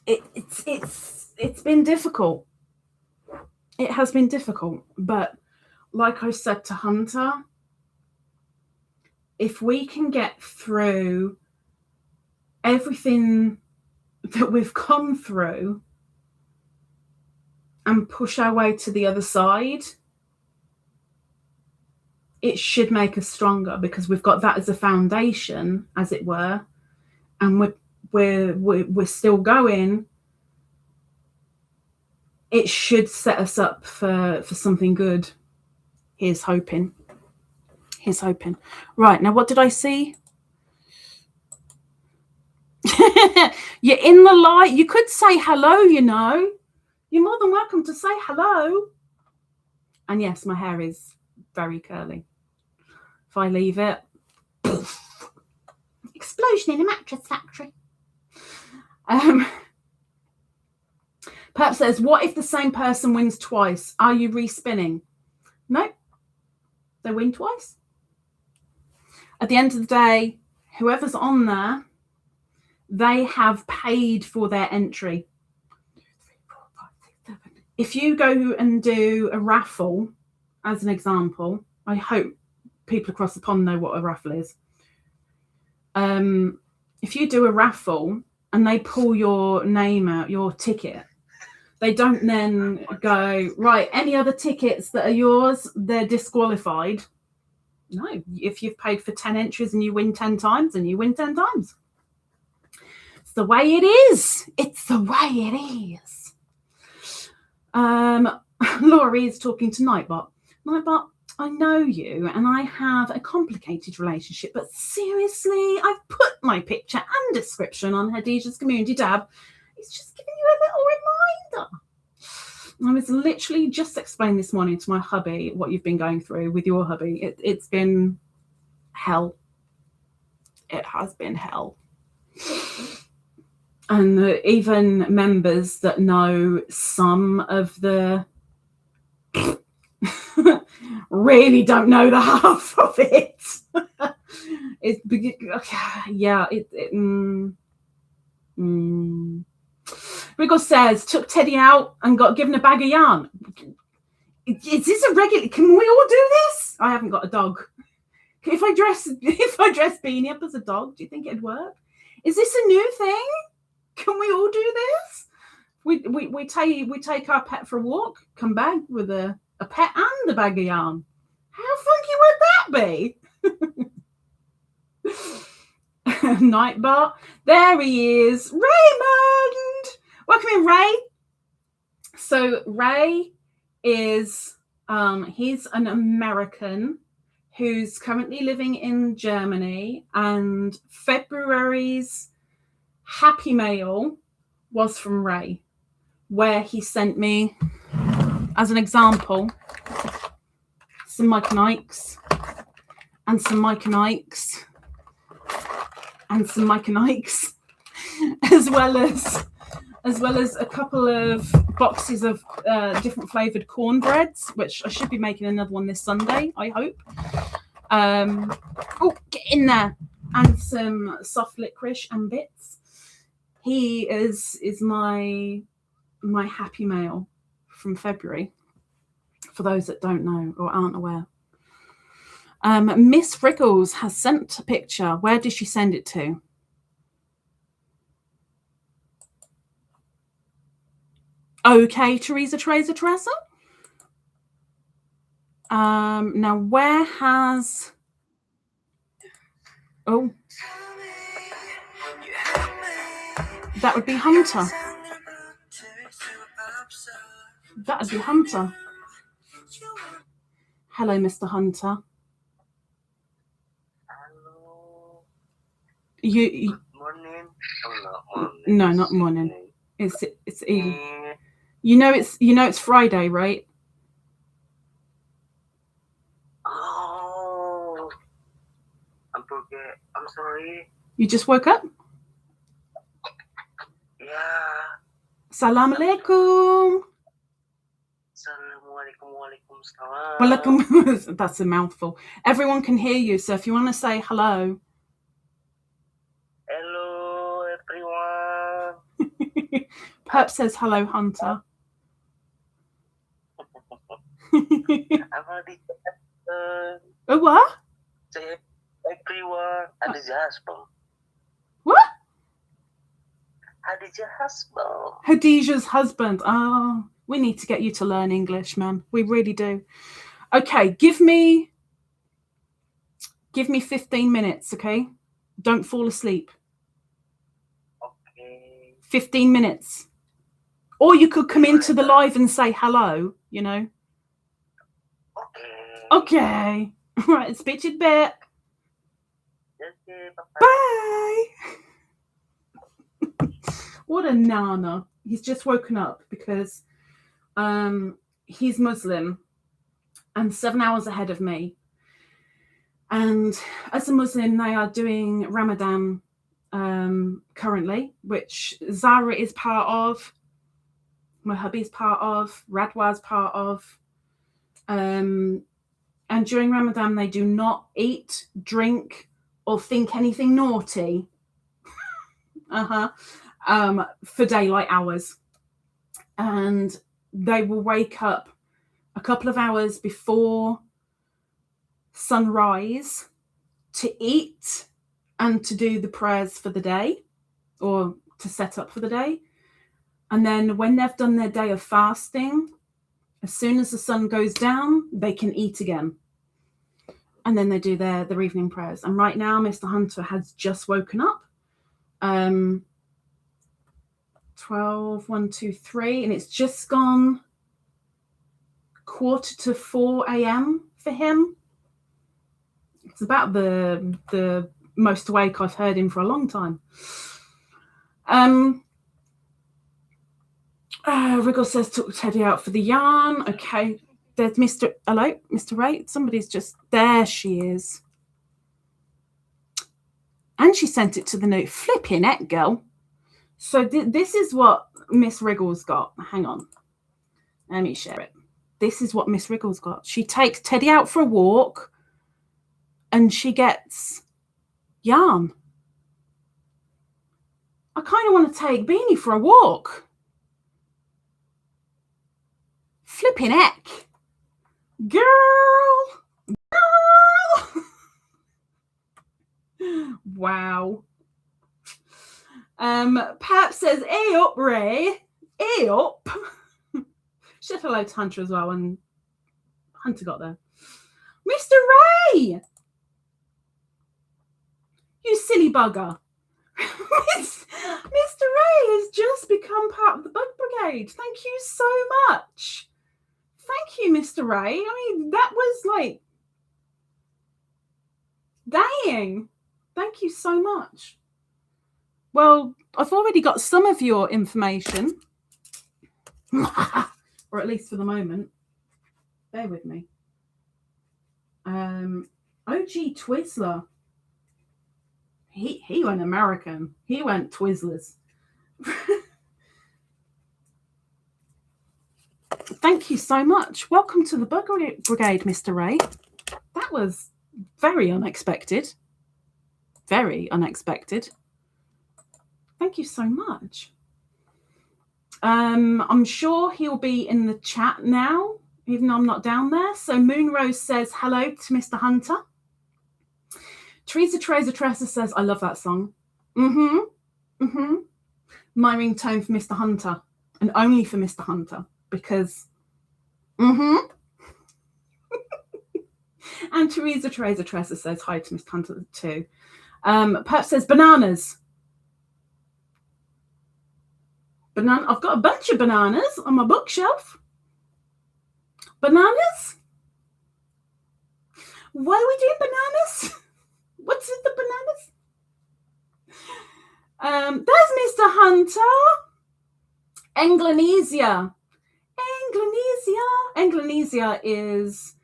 Speaker 1: It's been difficult. It has been difficult, but like I said to Hunter, if we can get through everything that we've gone through and push our way to the other side, it should make us stronger because we've got that as a foundation, as it were, and we're still going. It should set us up for something good. Here's hoping. Here's hoping. Right, now what did I see? You're in the light. You could say hello, you know. You're more than welcome to say hello. And yes, my hair is very curly. If I leave it, poof, explosion in a mattress factory. Purp says, what if the same person wins twice? Are you respinning? No, they win twice. At the end of the day, whoever's on there, they have paid for their entry. 2, 3, 4, 5, 6, 7. If you go and do a raffle, as an example, I hope people across the pond know what a raffle is. If you do a raffle and they pull your name out, your ticket, they don't then go, right, any other tickets that are yours, they're disqualified. No, if you've paid for 10 entries and you win 10 times, then you win 10 times. It's the way it is. It's the way it is. Laurie is talking to Nightbot. Nightbot, I know you and I have a complicated relationship, but seriously, I've put my picture and description on Khadijah's community tab. It's just giving you a little reminder. I was literally just explaining this morning to my hubby what you've been going through with your hubby. It's been hell. It has been hell. And even members that know some of the really don't know the half of it. Riggles says, took Teddy out and got given a bag of yarn. Is this a regular? Can we all do this? I haven't got a dog. If I dress Beany up as a dog, do you think it'd work? Is this a new thing? Can we all do this? We take our pet for a walk, come back with a pet and a bag of yarn. How funky would that be? Nightbot. There he is. Raymond! Welcome in, Ray. So Ray is he's an American who's currently living in Germany, and February's Happy Mail was from Ray, where he sent me, as an example, some Mike and Ikes and some Mike and Ikes and some Mike and Ikes, as well as a couple of boxes of different flavoured cornbreads, which I should be making another one this Sunday, I hope. Oh, get in there. And some soft licorice and bits. He is my Happy Mail from February, for those that don't know or aren't aware. Miss Riggles has sent a picture. Where did she send it to? Okay, Teresa. Now where has... Oh. That would be Hunter. That would be Hunter. Hello, Mr. Hunter.
Speaker 2: Hello.
Speaker 1: You
Speaker 2: Morning. Oh, not morning.
Speaker 1: No, not morning. It's evening. You know it's Friday, right?
Speaker 2: Oh, I'm sorry.
Speaker 1: You just woke up?
Speaker 2: Yeah.
Speaker 1: Salam alaikum.
Speaker 2: Assalamualaikum.
Speaker 1: That's a mouthful. Everyone can hear you, so if you want to say hello.
Speaker 2: Hello, everyone.
Speaker 1: Purp says hello, Hunter.
Speaker 2: I'm already.
Speaker 1: Oh, what?
Speaker 2: Say everyone. Khadijah husband.
Speaker 1: What?
Speaker 2: Khadijah husband.
Speaker 1: Khadijah's husband. Oh, we need to get you to learn English, man. We really do. Okay, give me 15 minutes, okay? Don't fall asleep.
Speaker 2: Okay.
Speaker 1: 15 minutes. Or you could come into the live and say hello, you know? Okay. All right, speak to you in a bit.
Speaker 2: Okay,
Speaker 1: bye. What a nana. He's just woken up because he's Muslim and 7 hours ahead of me. And as a Muslim, they are doing Ramadan currently, which Zara is part of, my hubby's part of, Radwa's part of. And during Ramadan, they do not eat, drink, or think anything naughty for daylight hours. And they will wake up a couple of hours before sunrise to eat and to do the prayers for the day, or to set up for the day. And then when they've done their day of fasting, as soon as the sun goes down, they can eat again. And then they do their evening prayers. And right now, Mr. Hunter has just woken up. 12, 1, 2, 3, and it's just gone 4:45 a.m. for him. It's about the most awake I've heard him for a long time. Riggles says took Teddy out for the yarn. Okay, there's Mr. Hello, Mr. Ray. Somebody's just there. She is, and she sent it to the note. Flipping heck, girl. So this is what Miss Riggles got. Hang on, let me share it. This is what Miss Riggles got. She takes Teddy out for a walk, and she gets yarn. I kind of want to take Beany for a walk. Flipping heck. Girl. Wow. Purp says, "Hey up, Ray. Hey up." She said hello to Hunter as well, and Hunter got there. Mr. Ray! You silly bugger. Mr. Ray has just become part of the Bug Brigade. Thank you so much. Thank you, Mr. Ray. I mean, that was like, dang. Thank you so much. Well, I've already got some of your information, or at least for the moment. Bear with me. OG Twizzler. He went American. He went Twizzlers. Thank you so much. Welcome to the Bug Brigade, Mr. Ray. That was very unexpected. Very unexpected. Thank you so much. I'm sure he'll be in the chat now, even though I'm not down there. So Moonrose says hello to Mr. Hunter. Teresa Tressa says, I love that song. My ringtone for Mr. Hunter, and only for Mr. Hunter, because And Teresa Tressa says hi to Mr. Hunter too. Purp says bananas. I've got a bunch of bananas on my bookshelf. Bananas? Why are we doing bananas? What's with the bananas? There's Mr. Hunter. Englenesia. Englenesia is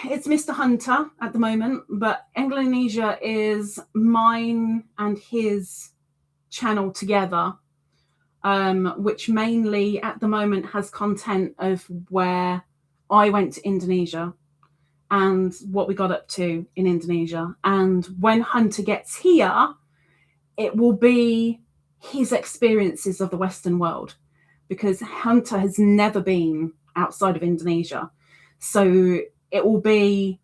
Speaker 1: it's Mr. Hunter at the moment, but Englenesia is mine and his channel together, which mainly at the moment has content of where I went to Indonesia and what we got up to in Indonesia. And when Hunter gets here, it will be his experiences of the Western world, because Hunter has never been outside of Indonesia. So it will be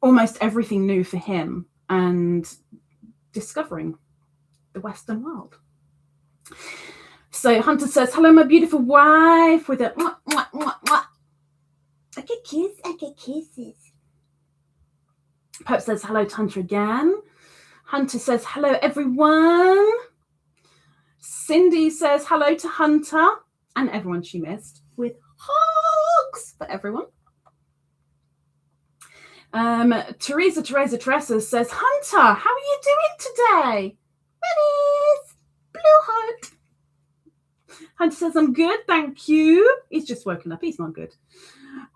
Speaker 1: almost everything new for him and discovering the Western world. So Hunter says, hello, my beautiful wife, with a mwah, mwah, mwah, mwah. I get kisses. Purp says hello to Hunter again. Hunter says hello, everyone. Cindy says hello to Hunter and everyone she missed, with hugs for everyone. Teresa Tressa says, Hunter, how are you doing today? Bunnies, blue heart. Hunter says, I'm good, thank you. He's just woken up. He's not good.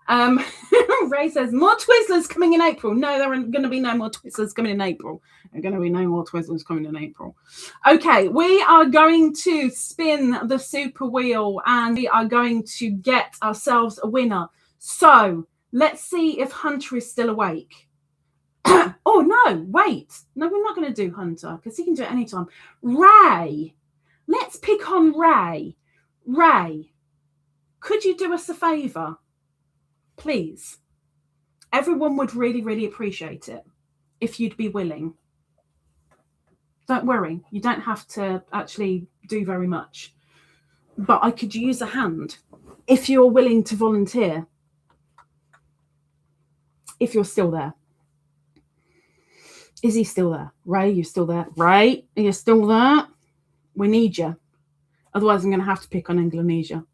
Speaker 1: Ray says, more Twizzlers coming in April. No, there are going to be no more Twizzlers coming in April. There are going to be no more Twizzlers coming in April. Okay, we are going to spin the super wheel and we are going to get ourselves a winner. So let's see if Hunter is still awake. Oh, no, wait. No, we're not going to do Hunter because he can do it anytime. Ray. Let's pick on Ray. Ray, could you do us a favour? Please. Everyone would really, really appreciate it if you'd be willing. Don't worry. You don't have to actually do very much. But I could use a hand if you're willing to volunteer. If you're still there. Is he still there? Ray, you still there? Ray, are you still there? We need you. Otherwise, I'm going to have to pick on Indonesia.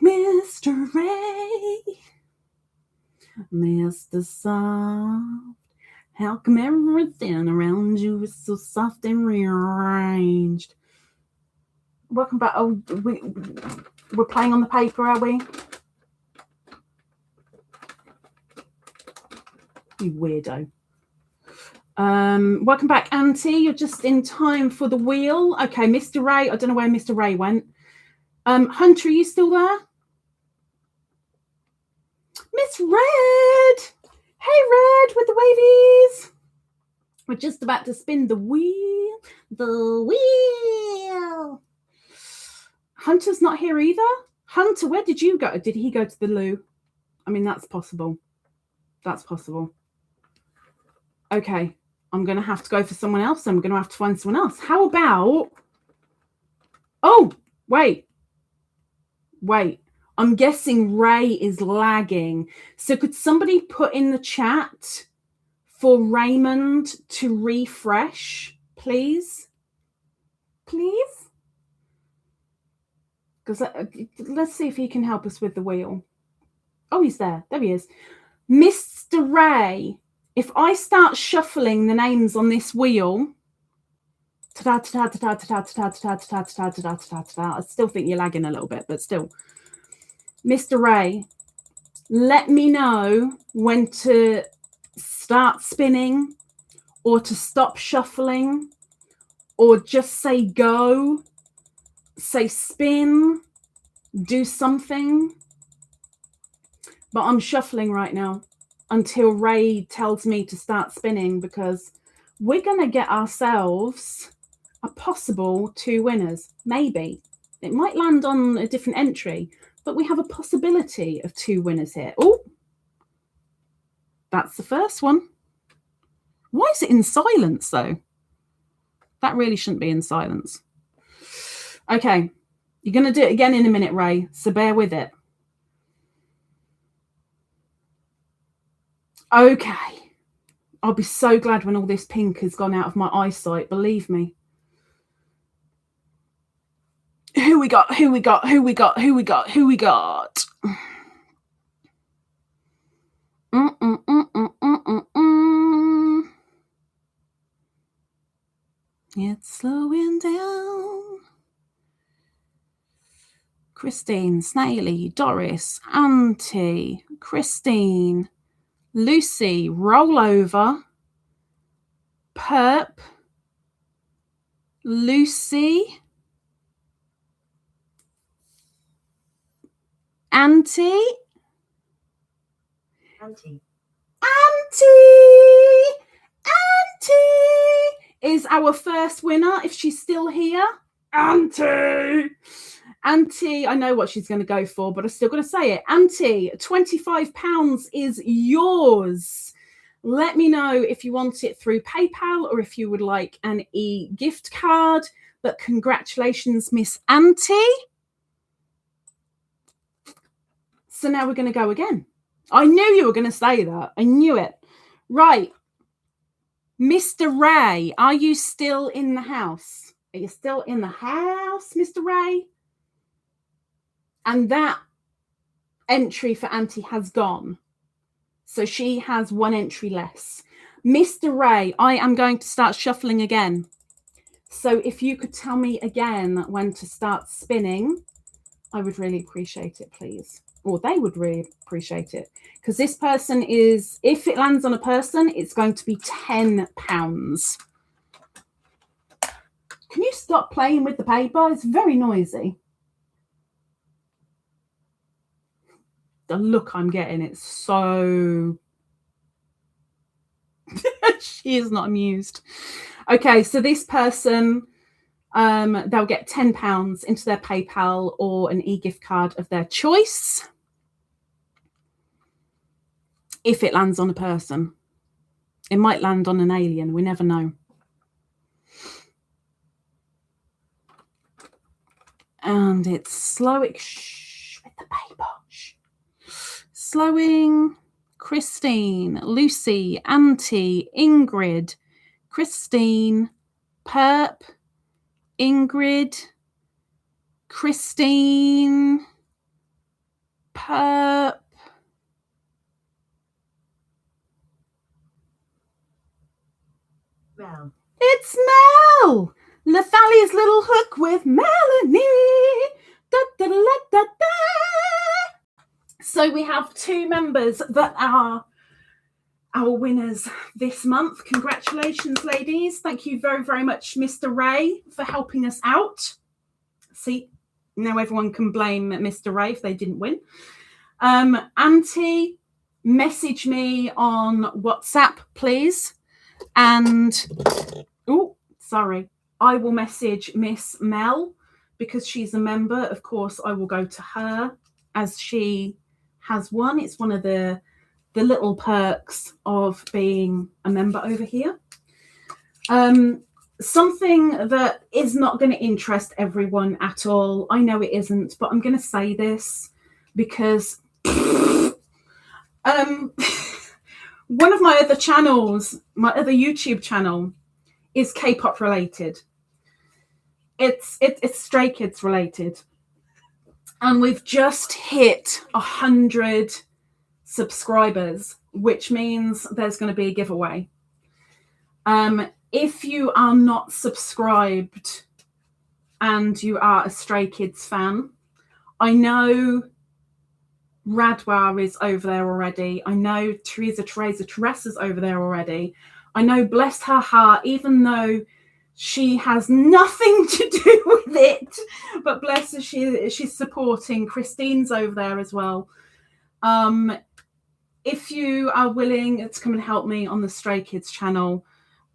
Speaker 1: Mr. Ray, Mr. Soft, how come everything around you is so soft and rearranged? Welcome back. Oh, we're playing on the paper, are we? You weirdo. Welcome back, Auntie. You're just in time for the wheel. Okay, Mr. Ray. I don't know where Mr. Ray went. Hunter, are you still there? Miss Red. Hey, Red, with the wavies. We're just about to spin the wheel. The wheel. Hunter's not here either. Hunter, where did you go? Did he go to the loo? I mean, that's possible. That's possible. Okay, I'm going to have to go for someone else. I'm going to have to find someone else. How about... Oh, wait. I'm guessing Ray is lagging. So could somebody put in the chat for Raymond to refresh, please? Please? Because let's see if he can help us with the wheel. Oh, he's there. There he is. Mr. Ray, if I start shuffling the names on this wheel, I still think you're lagging a little bit, but still. Mr. Ray, let me know when to start spinning or to stop shuffling or just say go, say spin, do something. But I'm shuffling right now until Ray tells me to start spinning, because we're going to get ourselves a possible 2 winners. Maybe. It might land on a different entry, but we have a possibility of 2 winners here. Oh, that's the first one. Why is it in silence, though? That really shouldn't be in silence. Okay, you're going to do it again in a minute, Ray, so bear with it. Okay. I'll be so glad when all this pink has gone out of my eyesight, believe me. Who we got? It's slowing down. Christine, Snaily, Doris, Auntie, Christine, Lucy, Rollover, Purp, Lucy, Auntie is our first winner, if she's still here. Auntie, I know what she's going to go for, but I'm still going to say it. Auntie, £25 is yours. Let me know if you want it through PayPal or if you would like an e-gift card. But congratulations, Miss Auntie. So now we're going to go again. I knew you were going to say that. I knew it. Right. Mr. Ray, are you still in the house? Are you still in the house, Mr. Ray? And that entry for Auntie has gone. So she has 1 entry less. Mr. Ray, I am going to start shuffling again. So if you could tell me again when to start spinning, I would really appreciate it, please. Or they would really appreciate it. Because this person is, if it lands on a person, it's going to be £10. Can you stop playing with the paper? It's very noisy. The look I'm getting, it's so... She is not amused. Okay, so this person, they'll get £10 into their PayPal or an e-gift card of their choice. If it lands on a person. It might land on an alien. We never know. And it's slowing. Shh, with the paper. Shh. Slowing. Christine, Lucy, Auntie, Ingrid, Christine, Purp, Ingrid, Christine, Purp.
Speaker 3: Mel.
Speaker 1: It's Mel. Nathalia's little hook with Melanie. Da, da, da, da, da. So we have 2 members that are our winners this month. Congratulations, ladies. Thank you very, very much, Mr. Ray, for helping us out. See, now everyone can blame Mr. Ray if they didn't win. Auntie, message me on WhatsApp, please. And, oh, sorry, I will message Miss Mel because she's a member. Of course, I will go to her as she has won. It's one of the little perks of being a member over here. Something that is not going to interest everyone at all. I know it isn't, but I'm going to say this because one of my other channels, my other YouTube channel, is K-pop related. It's Stray Kids related. And we've just hit 100 subscribers, which means there's going to be a giveaway. If you are not subscribed and you are a Stray Kids fan, I know Radwar is over there already. I know Teresa's over there already. I know, bless her heart, even though she has nothing to do with it, but bless her, she's supporting. Christine's over there as well. If you are willing to come and help me on the Stray Kids channel,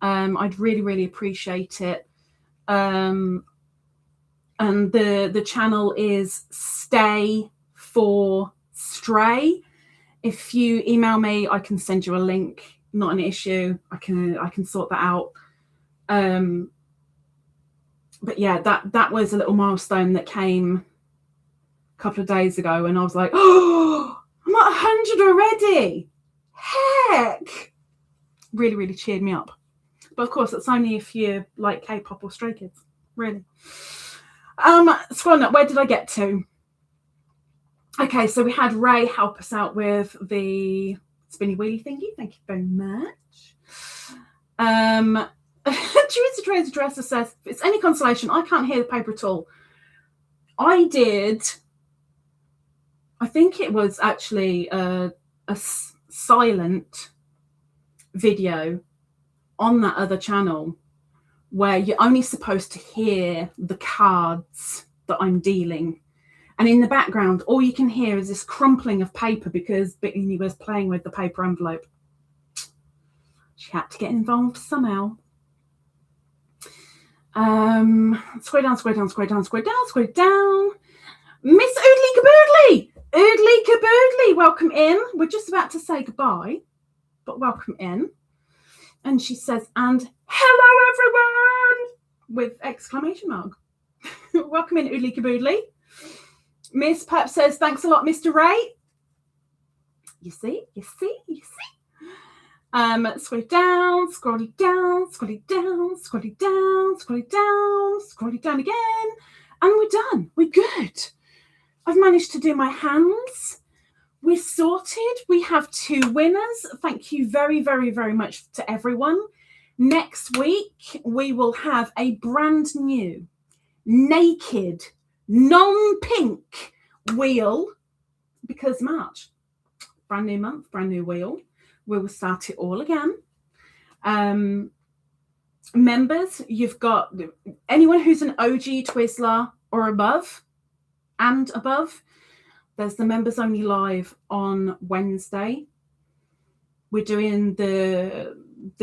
Speaker 1: I'd really, really appreciate it. And the channel is Stay for Stray. If you email me, I can send you a link. Not an issue. I can sort that out. But yeah, that was a little milestone that came a couple of days ago, and I was like, oh, I'm at 100 already. Heck, really, really cheered me up. But of course, it's only if you like K-pop or Stray Kids, really. Scrolling up, where did I get to? Okay, so we had Ray help us out with the spinny wheelie thingy. Thank you very much. Teresa Dresser says, if it's any consolation, I can't hear the paper at all. I think it was actually a silent video on that other channel where you're only supposed to hear the cards that I'm dealing. And in the background, all you can hear is this crumpling of paper because Beany was playing with the paper envelope. She had to get involved somehow. Scroll down. Miss Oodly Caboodly, welcome in. We're just about to say goodbye, but welcome in. And she says, and hello everyone, with exclamation mark. Welcome in, Oodly Caboodly. Miss Purp says, thanks a lot, Mr. Ray. You see. Scroll down again. And we're done. We're good. I've managed to do my hands. We're sorted. We have 2 winners. Thank you very, very, very much to everyone. Next week, we will have a brand new, naked, non-pink wheel, because March, brand new month, brand new wheel. We will start it all again. Members, you've got anyone who's an OG Twizzler or above, there's the members only live on Wednesday. We're doing the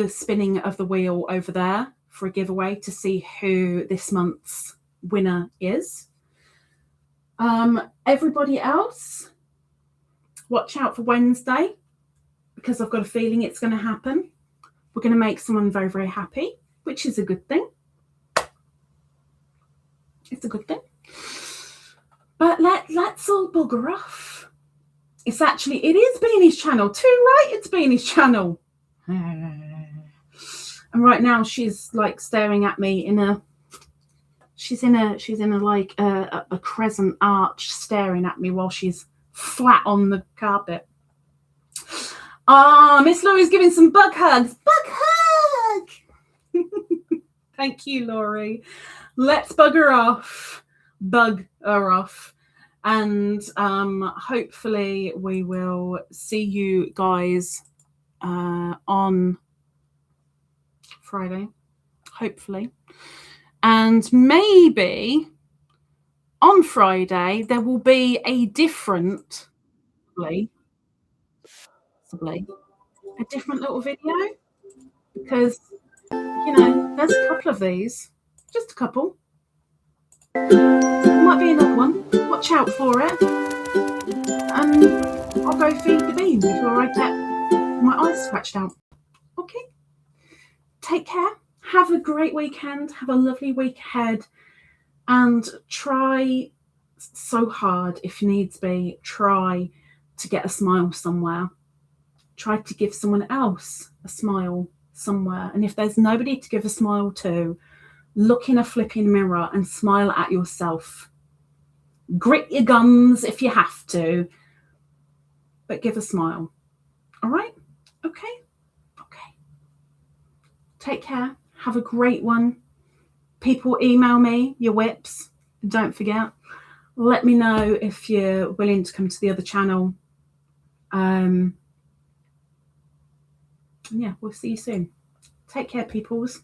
Speaker 1: spinning of the wheel over there for a giveaway to see who this month's winner is. Everybody else, watch out for Wednesday, because I've got a feeling it's going to happen. We're going to make someone very, very happy, which is a good thing. It's a good thing. But let's all bugger off. It is Beany's channel too, right? It's Beany's channel. And right now she's like staring at me she's in a like a crescent arch staring at me while she's flat on the carpet. Miss Laurie's giving some bug hugs. Bug hug! Thank you, Laurie. Let's bug her off. Bug her off. And hopefully we will see you guys on Friday. Hopefully. And maybe on Friday there will be a different, possibly a different little video, because you know there's a couple of these, just a couple. There might be another one. Watch out for it. And I'll go feed the bean before I get my eyes scratched out. Okay. Take care. Have a great weekend. Have a lovely week ahead. And try so hard, if needs be, try to get a smile somewhere. Try to give someone else a smile somewhere. And if there's nobody to give a smile to, look in a flipping mirror and smile at yourself. Grit your gums if you have to, but give a smile. All right? Okay? Okay. Take care. Have a great one. People, email me your whips. Don't forget. Let me know if you're willing to come to the other channel. Yeah, we'll see you soon. Take care, peoples.